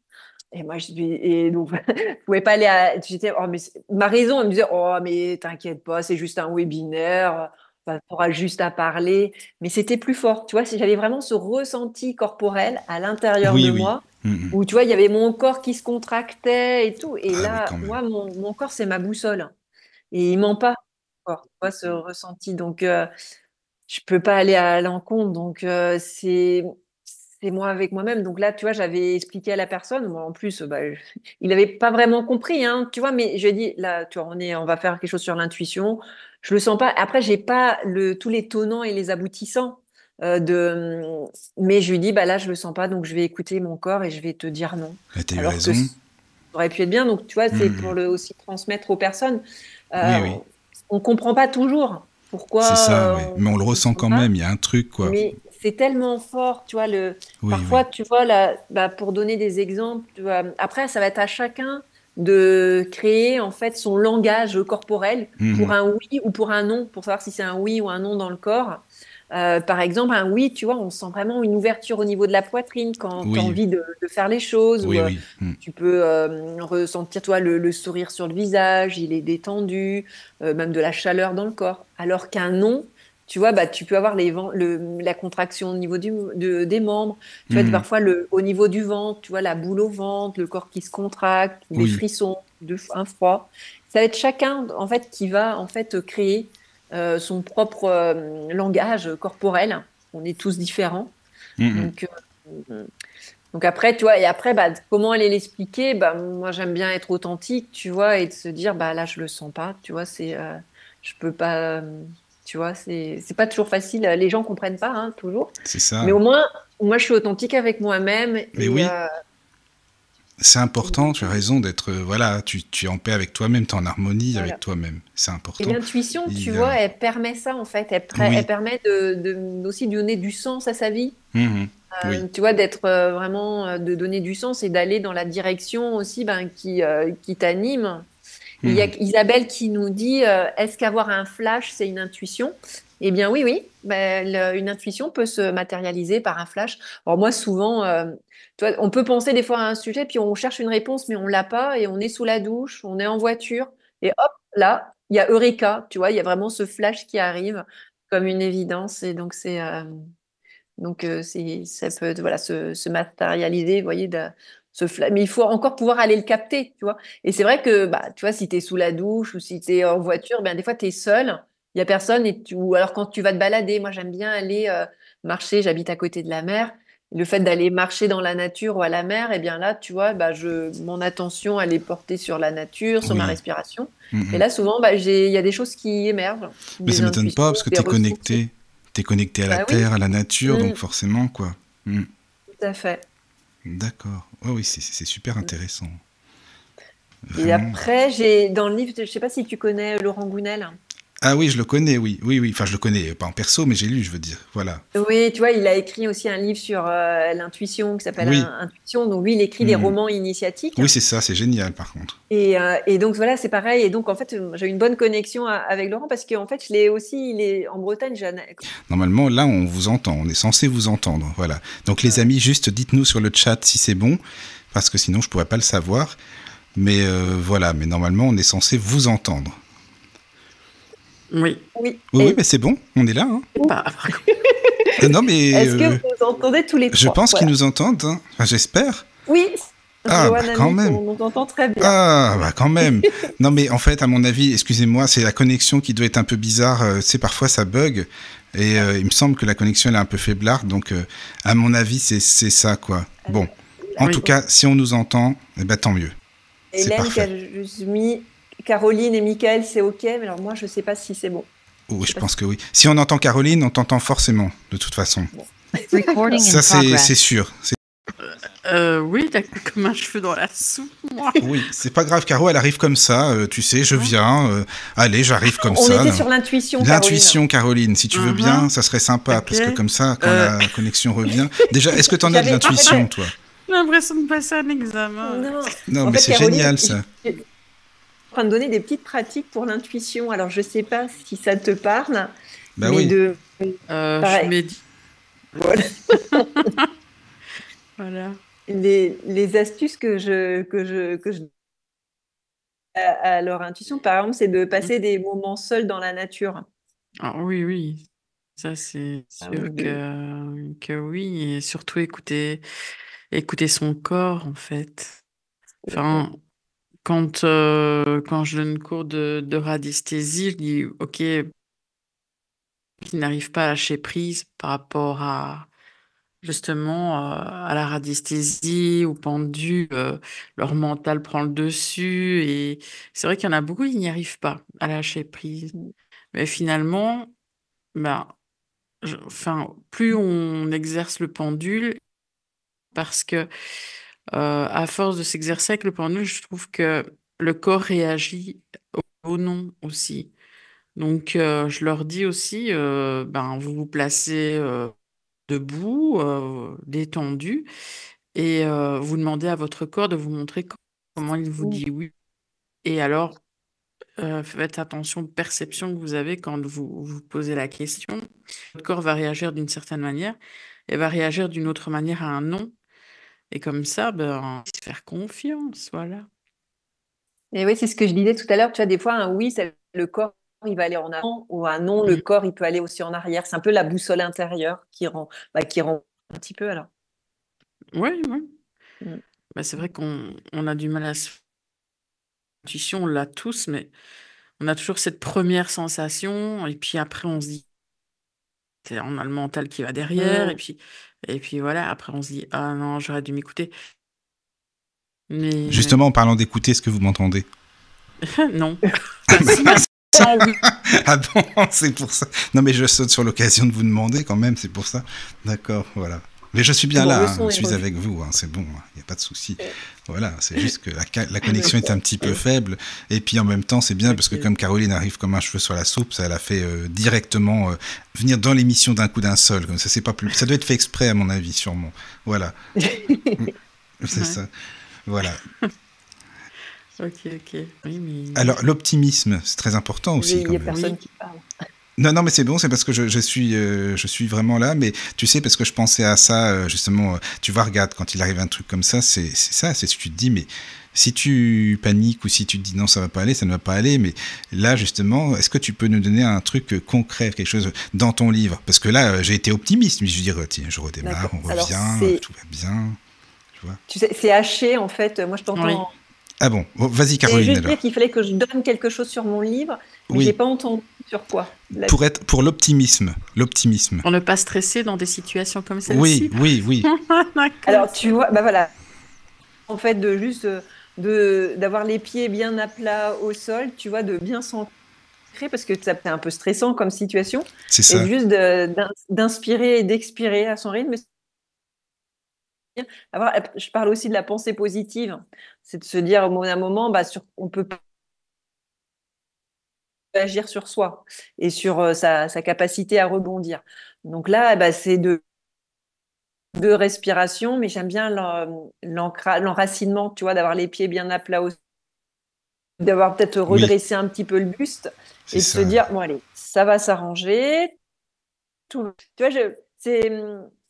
[SPEAKER 3] Et moi, et donc, je pouvais pas aller j'étais, oh, mais ma raison, elle me disait, oh, mais t'inquiète pas, c'est juste un webinaire, tu auras juste à parler. Mais c'était plus fort, tu vois, si j'avais vraiment ce ressenti corporel à l'intérieur
[SPEAKER 2] oui,
[SPEAKER 3] de
[SPEAKER 2] oui.
[SPEAKER 3] moi,
[SPEAKER 2] Hum, hum.
[SPEAKER 3] où, tu vois, il y avait mon corps qui se contractait et tout. Et
[SPEAKER 2] Ah oui,
[SPEAKER 3] là,
[SPEAKER 2] quand même.
[SPEAKER 3] moi, mon corps, c'est ma boussole. Et il ment pas, mon corps, tu vois, ce ressenti. Donc, je peux pas aller à l'encontre. Donc, c'est moi avec moi-même. Donc là, tu vois, j'avais expliqué à la personne. Moi, en plus, bah, il n'avait pas vraiment compris, hein, tu vois. Mais je lui ai dit, là, tu vois, on va faire quelque chose sur l'intuition. Je le sens pas. Après, j'ai pas tous les tenants et les aboutissants mais je lui dis, bah là, je le sens pas. Donc, je vais écouter mon corps et je vais te dire non.
[SPEAKER 2] Mais t'as eu
[SPEAKER 3] Alors que
[SPEAKER 2] raison.
[SPEAKER 3] ça aurait pu être bien. Donc, tu vois,
[SPEAKER 2] Hum,
[SPEAKER 3] c'est
[SPEAKER 2] hum.
[SPEAKER 3] pour le aussi transmettre aux personnes. Euh,
[SPEAKER 2] Oui, oui.
[SPEAKER 3] on comprend pas toujours
[SPEAKER 2] C'est ça,
[SPEAKER 3] pourquoi
[SPEAKER 2] ouais. Mais on le
[SPEAKER 3] on
[SPEAKER 2] ressent
[SPEAKER 3] fonctionne
[SPEAKER 2] quand
[SPEAKER 3] pas,
[SPEAKER 2] même, il y a un truc, quoi.
[SPEAKER 3] mais c'est tellement fort, tu vois,
[SPEAKER 2] Oui,
[SPEAKER 3] parfois,
[SPEAKER 2] oui.
[SPEAKER 3] tu vois, là, bah, pour donner des exemples, tu vois, après, ça va être à chacun de créer, en fait, son langage corporel
[SPEAKER 2] Hum,
[SPEAKER 3] pour
[SPEAKER 2] hum.
[SPEAKER 3] un oui ou pour un non, pour savoir si c'est un oui ou un non dans le corps. Par exemple, un oui, tu vois, on sent vraiment une ouverture au niveau de la poitrine quand tu as
[SPEAKER 2] Oui,
[SPEAKER 3] envie de faire les choses, ou
[SPEAKER 2] oui, oui. Hum.
[SPEAKER 3] tu peux ressentir, toi, le sourire sur le visage, il est détendu, même de la chaleur dans le corps. Alors qu'un non, tu vois, bah, tu peux avoir la contraction au niveau des membres, tu vois,
[SPEAKER 2] Hum.
[SPEAKER 3] parfois au niveau du ventre, tu vois, la boule au ventre, le corps qui se contracte, des
[SPEAKER 2] Oui,
[SPEAKER 3] frissons, un froid. Ça va être chacun, en fait, qui va, en fait, créer son propre langage corporel. On est tous différents.
[SPEAKER 2] hum, hum.
[SPEAKER 3] Donc, donc après, tu vois, et après, bah, comment aller l'expliquer? Bah, moi, j'aime bien être authentique, tu vois, et de se dire, bah là, je le sens pas, tu vois, je peux pas, tu vois, c'est pas toujours facile. Les gens comprennent pas, hein, toujours.
[SPEAKER 2] C'est
[SPEAKER 3] Mais
[SPEAKER 2] ça.
[SPEAKER 3] au moins, moi, je suis authentique avec moi-même
[SPEAKER 2] Mais oui, c'est important, tu as raison d'être, voilà, tu es en paix avec toi-même, tu es en harmonie avec
[SPEAKER 3] voilà.
[SPEAKER 2] toi-même. C'est
[SPEAKER 3] Et
[SPEAKER 2] important.
[SPEAKER 3] l'intuition, tu
[SPEAKER 2] Il y
[SPEAKER 3] vois,
[SPEAKER 2] a...
[SPEAKER 3] elle permet ça, en fait. Elle
[SPEAKER 2] Oui.
[SPEAKER 3] permet aussi de donner du sens à sa vie.
[SPEAKER 2] Mhm. Oui.
[SPEAKER 3] Tu vois, d'être vraiment, de donner du sens et d'aller dans la direction aussi ben, qui t'anime. Il y a
[SPEAKER 2] Mhm.
[SPEAKER 3] Isabelle qui nous dit, est-ce qu'avoir un flash, c'est une intuition? Eh bien oui, oui. Ben, une intuition peut se matérialiser par un flash. Alors moi, souvent, tu vois, on peut penser des fois à un sujet, puis on cherche une réponse, mais on l'a pas, et on est sous la douche, on est en voiture, et hop, là, il y a Eureka, tu vois, il y a vraiment ce flash qui arrive comme une évidence, et donc ça peut voilà, se matérialiser, vous voyez, mais il faut encore pouvoir aller le capter, tu vois. Et c'est vrai que, bah, tu vois, si tu es sous la douche ou si tu es en voiture, ben, des fois, tu es seul, il n'y a personne, ou alors quand tu vas te balader, moi, j'aime bien aller marcher, j'habite à côté de la mer. Le fait d'aller marcher dans la nature ou à la mer, eh bien là, tu vois, bah, mon attention, elle est portée sur la nature, sur ma
[SPEAKER 2] Oui.
[SPEAKER 3] respiration. Et
[SPEAKER 2] Mhm.
[SPEAKER 3] là, souvent, bah, il y a des choses qui émergent,
[SPEAKER 2] Mais ça
[SPEAKER 3] des
[SPEAKER 2] m'étonne pas
[SPEAKER 3] intuitions,
[SPEAKER 2] parce que
[SPEAKER 3] des
[SPEAKER 2] t'es
[SPEAKER 3] ressources.
[SPEAKER 2] connecté. T'es connecté à la
[SPEAKER 3] Bah oui,
[SPEAKER 2] terre, à la nature, donc
[SPEAKER 3] mm,
[SPEAKER 2] forcément, quoi. Mhm.
[SPEAKER 3] tout à fait.
[SPEAKER 2] D'accord. Oh, oui, c'est super intéressant.
[SPEAKER 3] Et
[SPEAKER 2] Vraiment.
[SPEAKER 3] après, dans le livre, je ne sais pas si tu connais Laurent Gounel.
[SPEAKER 2] Ah oui, je le connais, oui. Oui, oui. Enfin, je le connais, pas en perso, mais j'ai lu, je veux dire. Voilà.
[SPEAKER 3] Oui, tu vois, il a écrit aussi un livre sur l'intuition qui s'appelle
[SPEAKER 2] Oui.
[SPEAKER 3] Intuition. Donc, lui, il écrit des
[SPEAKER 2] Mhm.
[SPEAKER 3] romans initiatiques.
[SPEAKER 2] Oui, c'est ça, c'est génial, par contre.
[SPEAKER 3] Et donc, voilà, c'est pareil. Et donc, en fait, j'ai une bonne connexion avec Laurent parce qu'en fait, je l'ai aussi, il est en Bretagne.
[SPEAKER 2] Normalement, là, on vous entend. On est censé vous entendre. Voilà. Donc, les
[SPEAKER 3] Ouais.
[SPEAKER 2] amis, juste dites-nous sur le chat si c'est bon, parce que sinon, je pourrais pas le savoir. Mais voilà, mais normalement, on est censé vous entendre.
[SPEAKER 4] Oui.
[SPEAKER 3] Oui.
[SPEAKER 2] Oui, mais c'est bon, on est là. Hein.
[SPEAKER 4] Par contre,
[SPEAKER 2] Non, mais
[SPEAKER 3] Est-ce que vous entendez tous les
[SPEAKER 2] je
[SPEAKER 3] trois?
[SPEAKER 2] pense qu'ils
[SPEAKER 3] Voilà.
[SPEAKER 2] nous entendent. Hein. Enfin, j'espère.
[SPEAKER 3] Oui,
[SPEAKER 2] Ah, bah
[SPEAKER 3] Johan
[SPEAKER 2] quand
[SPEAKER 3] Ami,
[SPEAKER 2] même.
[SPEAKER 3] on nous entend très bien.
[SPEAKER 2] Ah, bah quand même. Non, mais en fait, à mon avis, excusez-moi, c'est la connexion qui doit être un peu bizarre. C'est parfois ça bug. Et il me semble que la connexion elle est un peu faiblarde. Donc, à mon avis, c'est ça, quoi. Bon. En
[SPEAKER 4] Oui.
[SPEAKER 2] tout cas, si on nous entend, eh ben, tant mieux. C'est
[SPEAKER 3] Hélène qui a
[SPEAKER 2] parfait.
[SPEAKER 3] juste mis Caroline et Michael, c'est OK, mais alors moi, je ne sais pas si c'est bon.
[SPEAKER 2] Oui, je
[SPEAKER 3] sais pas
[SPEAKER 2] pense
[SPEAKER 3] si-
[SPEAKER 2] que oui. Si on entend Caroline, on t'entend forcément, de toute façon.
[SPEAKER 1] Recording in
[SPEAKER 2] Ça, c'est
[SPEAKER 1] progress.
[SPEAKER 2] sûr.
[SPEAKER 4] oui, t'as comme un cheveu dans la soupe, moi.
[SPEAKER 2] Oui, c'est pas grave, Caro, elle arrive comme ça. Tu sais, je viens. Allez, j'arrive comme
[SPEAKER 3] On
[SPEAKER 2] ça.
[SPEAKER 3] était
[SPEAKER 2] là.
[SPEAKER 3] sur l'intuition, Caroline.
[SPEAKER 2] L'intuition, Caroline, si tu veux bien, ça serait sympa,
[SPEAKER 4] Ok.
[SPEAKER 2] parce que comme ça, quand
[SPEAKER 4] Euh.
[SPEAKER 2] la connexion revient... Déjà, est-ce que t'en as de
[SPEAKER 3] J'avais-
[SPEAKER 2] l'intuition, toi?
[SPEAKER 4] J'ai l'impression de passer un examen.
[SPEAKER 3] Non,
[SPEAKER 2] Non,
[SPEAKER 3] en
[SPEAKER 2] mais
[SPEAKER 3] fait,
[SPEAKER 2] c'est
[SPEAKER 3] Caroline,
[SPEAKER 2] génial, ça.
[SPEAKER 3] je suis en train de donner des petites pratiques pour l'intuition. Alors, je ne sais pas si ça te parle,
[SPEAKER 2] Bah
[SPEAKER 3] mais
[SPEAKER 2] oui.
[SPEAKER 4] Je
[SPEAKER 3] pareil.
[SPEAKER 4] médite.
[SPEAKER 3] Voilà.
[SPEAKER 4] Voilà.
[SPEAKER 3] Les astuces que je à leur intuition, par exemple, c'est de passer des moments seuls dans la nature.
[SPEAKER 4] Ah, oui. Ça, c'est
[SPEAKER 3] Ah,
[SPEAKER 4] sûr
[SPEAKER 3] ou
[SPEAKER 4] que oui. Et surtout écouter son corps, en fait. Enfin, quand je donne cours de radiesthésie, je dis, OK, qui n'arrivent pas à lâcher prise par rapport à justement à la radiesthésie, au pendu, leur mental prend le dessus et c'est vrai qu'il y en a beaucoup qui n'y arrivent pas à lâcher prise. Mais finalement, ben, plus on exerce le pendule, parce que à force de s'exercer avec le pendule, je trouve que le corps réagit au non aussi. Donc, je leur dis aussi, vous vous placez debout, détendu, et vous demandez à votre corps de vous montrer comment il vous dit oui. Et alors, faites attention aux perceptions que vous avez quand vous vous posez la question. Votre corps va réagir d'une certaine manière et va réagir d'une autre manière à un non. Et comme ça, se faire confiance, voilà.
[SPEAKER 3] Et oui, c'est ce que je disais tout à l'heure. Tu vois, des fois, un oui, c'est le corps, il va aller en avant, ou un non, le corps, il peut aller aussi en arrière. C'est un peu la boussole intérieure qui rend un petit peu alors.
[SPEAKER 4] Oui.
[SPEAKER 3] Mm.
[SPEAKER 4] C'est vrai qu'on a du mal à se... L'intuition, on l'a tous, mais on a toujours cette première sensation, et puis après, on se dit, on a le mental qui va derrière,
[SPEAKER 3] Mm.
[SPEAKER 4] et puis voilà, après, on se dit, ah non, j'aurais dû m'écouter. Mais
[SPEAKER 2] Justement, en parlant d'écouter, est-ce que vous m'entendez?
[SPEAKER 4] non. Si, maintenant, oui.
[SPEAKER 2] Ah bon, c'est pour ça. Non, mais je saute sur l'occasion de vous demander quand même, c'est pour ça. D'accord, voilà. Mais je suis bien
[SPEAKER 3] Bon,
[SPEAKER 2] là,
[SPEAKER 3] le
[SPEAKER 2] hein,
[SPEAKER 3] son
[SPEAKER 2] je
[SPEAKER 3] est
[SPEAKER 2] suis
[SPEAKER 3] revu.
[SPEAKER 2] avec vous, hein, c'est bon, il n'y a pas de souci. Voilà, c'est juste que la connexion est un petit peu faible. Et puis en même temps, c'est bien parce que comme Caroline arrive comme un cheveu sur la soupe, ça l'a fait directement venir dans l'émission d'un coup d'un seul. Comme ça, c'est pas plus. Ça doit être fait exprès, à mon avis, sûrement. Voilà. C'est ça. Voilà.
[SPEAKER 4] Ok. Oui, mais...
[SPEAKER 2] Alors, l'optimisme, c'est très important aussi.
[SPEAKER 3] Il
[SPEAKER 2] quand
[SPEAKER 3] n'y a
[SPEAKER 2] même.
[SPEAKER 3] personne
[SPEAKER 4] Oui.
[SPEAKER 3] qui parle.
[SPEAKER 2] Non, mais c'est bon, c'est parce que je suis vraiment là, mais tu sais, parce que je pensais à ça, justement, tu vois, regarde, quand il arrive un truc comme ça, c'est ça, c'est ce que tu te dis, mais si tu paniques ou si tu te dis non, ça va pas aller, ça ne va pas aller, mais là, justement, est-ce que tu peux nous donner un truc concret, quelque chose dans ton livre? Parce que là, j'ai été optimiste, mais je veux dire, tiens, je redémarre,
[SPEAKER 3] D'accord.
[SPEAKER 2] on
[SPEAKER 3] Alors,
[SPEAKER 2] revient, tout va bien, tu vois.
[SPEAKER 3] tu sais, c'est haché, en fait. Moi, je t'entends.
[SPEAKER 4] Oui.
[SPEAKER 2] Ah bon, vas-y
[SPEAKER 3] Et
[SPEAKER 2] Caroline
[SPEAKER 3] juste
[SPEAKER 2] alors.
[SPEAKER 3] dire qu'il fallait que je donne quelque chose sur mon livre, mais
[SPEAKER 2] Oui.
[SPEAKER 3] j'ai pas entendu sur quoi.
[SPEAKER 2] Pour l'optimisme.
[SPEAKER 4] Pour ne pas stresser dans des situations comme celle-ci.
[SPEAKER 2] Oui.
[SPEAKER 4] D'accord.
[SPEAKER 3] Alors, tu vois, voilà. En fait, de juste d'avoir les pieds bien à plat au sol, tu vois, de bien s'ancrer, parce que ça peut être un peu stressant comme situation.
[SPEAKER 2] C'est ça.
[SPEAKER 3] Et juste d'inspirer et d'expirer à son rythme. Je parle aussi de la pensée positive. C'est de se dire, au d'un moment, on peut agir sur soi et sur sa capacité à rebondir. Donc là, c'est de respiration, mais j'aime bien l'enracinement, tu vois, d'avoir les pieds bien à plat, d'avoir peut-être redressé un petit peu le buste et de se dire, bon allez, ça va s'arranger. Tu vois,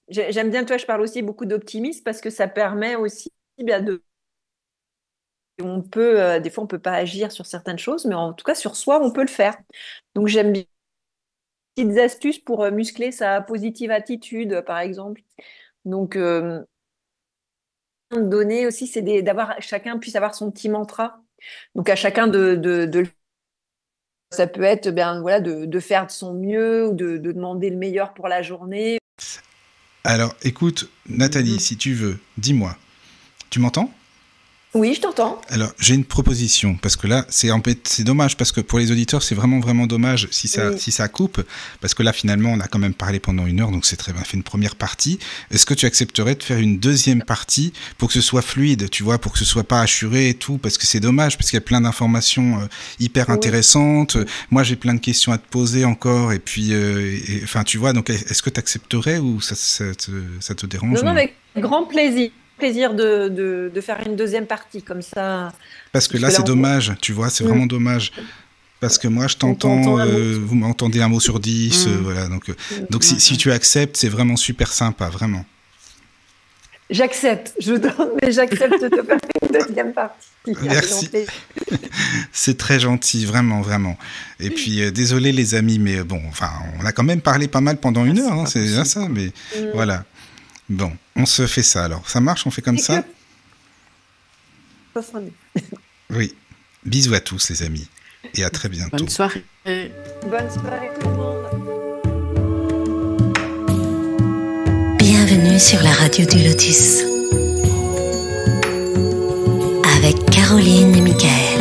[SPEAKER 3] j'aime bien, toi, je parle aussi beaucoup d'optimisme parce que ça permet aussi de on peut, des fois, on peut pas agir sur certaines choses, mais en tout cas, sur soi, on peut le faire. Donc, j'aime bien des petites astuces pour muscler sa positive attitude, par exemple. Donc, donner aussi, c'est d'avoir, chacun puisse avoir son petit mantra. Donc, à chacun ça peut être voilà, de faire de son mieux ou de demander le meilleur pour la journée.
[SPEAKER 2] Alors, écoute, Nathalie, si tu veux, dis-moi. Tu m'entends ?
[SPEAKER 3] Oui, je t'entends.
[SPEAKER 2] Alors, j'ai une proposition, parce que là, c'est dommage, parce que pour les auditeurs, c'est vraiment, vraiment dommage si ça coupe, parce que là, finalement, on a quand même parlé pendant 1 heure, donc c'est très bien, fait une première partie. Est-ce que tu accepterais de faire une deuxième partie pour que ce soit fluide, tu vois, pour que ce soit pas assuré et tout, parce que c'est dommage, parce qu'il y a plein d'informations hyper intéressantes. Moi, j'ai plein de questions à te poser encore, et puis, enfin, tu vois, donc est-ce que tu accepterais ou ça te dérange ?
[SPEAKER 3] Non, avec grand plaisir. De faire une deuxième partie comme ça.
[SPEAKER 2] Parce que là, c'est dommage, tu vois, c'est vraiment dommage. Parce que moi, je t'entends, vous m'entendez 1 mot sur 10, voilà. Donc si tu acceptes, c'est vraiment super sympa, vraiment.
[SPEAKER 3] J'accepte, mais j'accepte de faire une deuxième partie.
[SPEAKER 2] Merci. C'est très gentil, vraiment, vraiment. Et puis, désolé les amis, mais bon, enfin, on a quand même parlé pas mal pendant 1 heure, hein, c'est bien ça, mais voilà. Bon, on se fait ça alors. Ça marche, on fait comme ça ?
[SPEAKER 3] Ça sera mieux.
[SPEAKER 2] Oui. Bisous à tous les amis. Et à très bientôt.
[SPEAKER 4] Bonne soirée.
[SPEAKER 3] Bonne soirée tout le monde.
[SPEAKER 1] Bienvenue sur la radio du Lotus. Avec Caroline et Michael.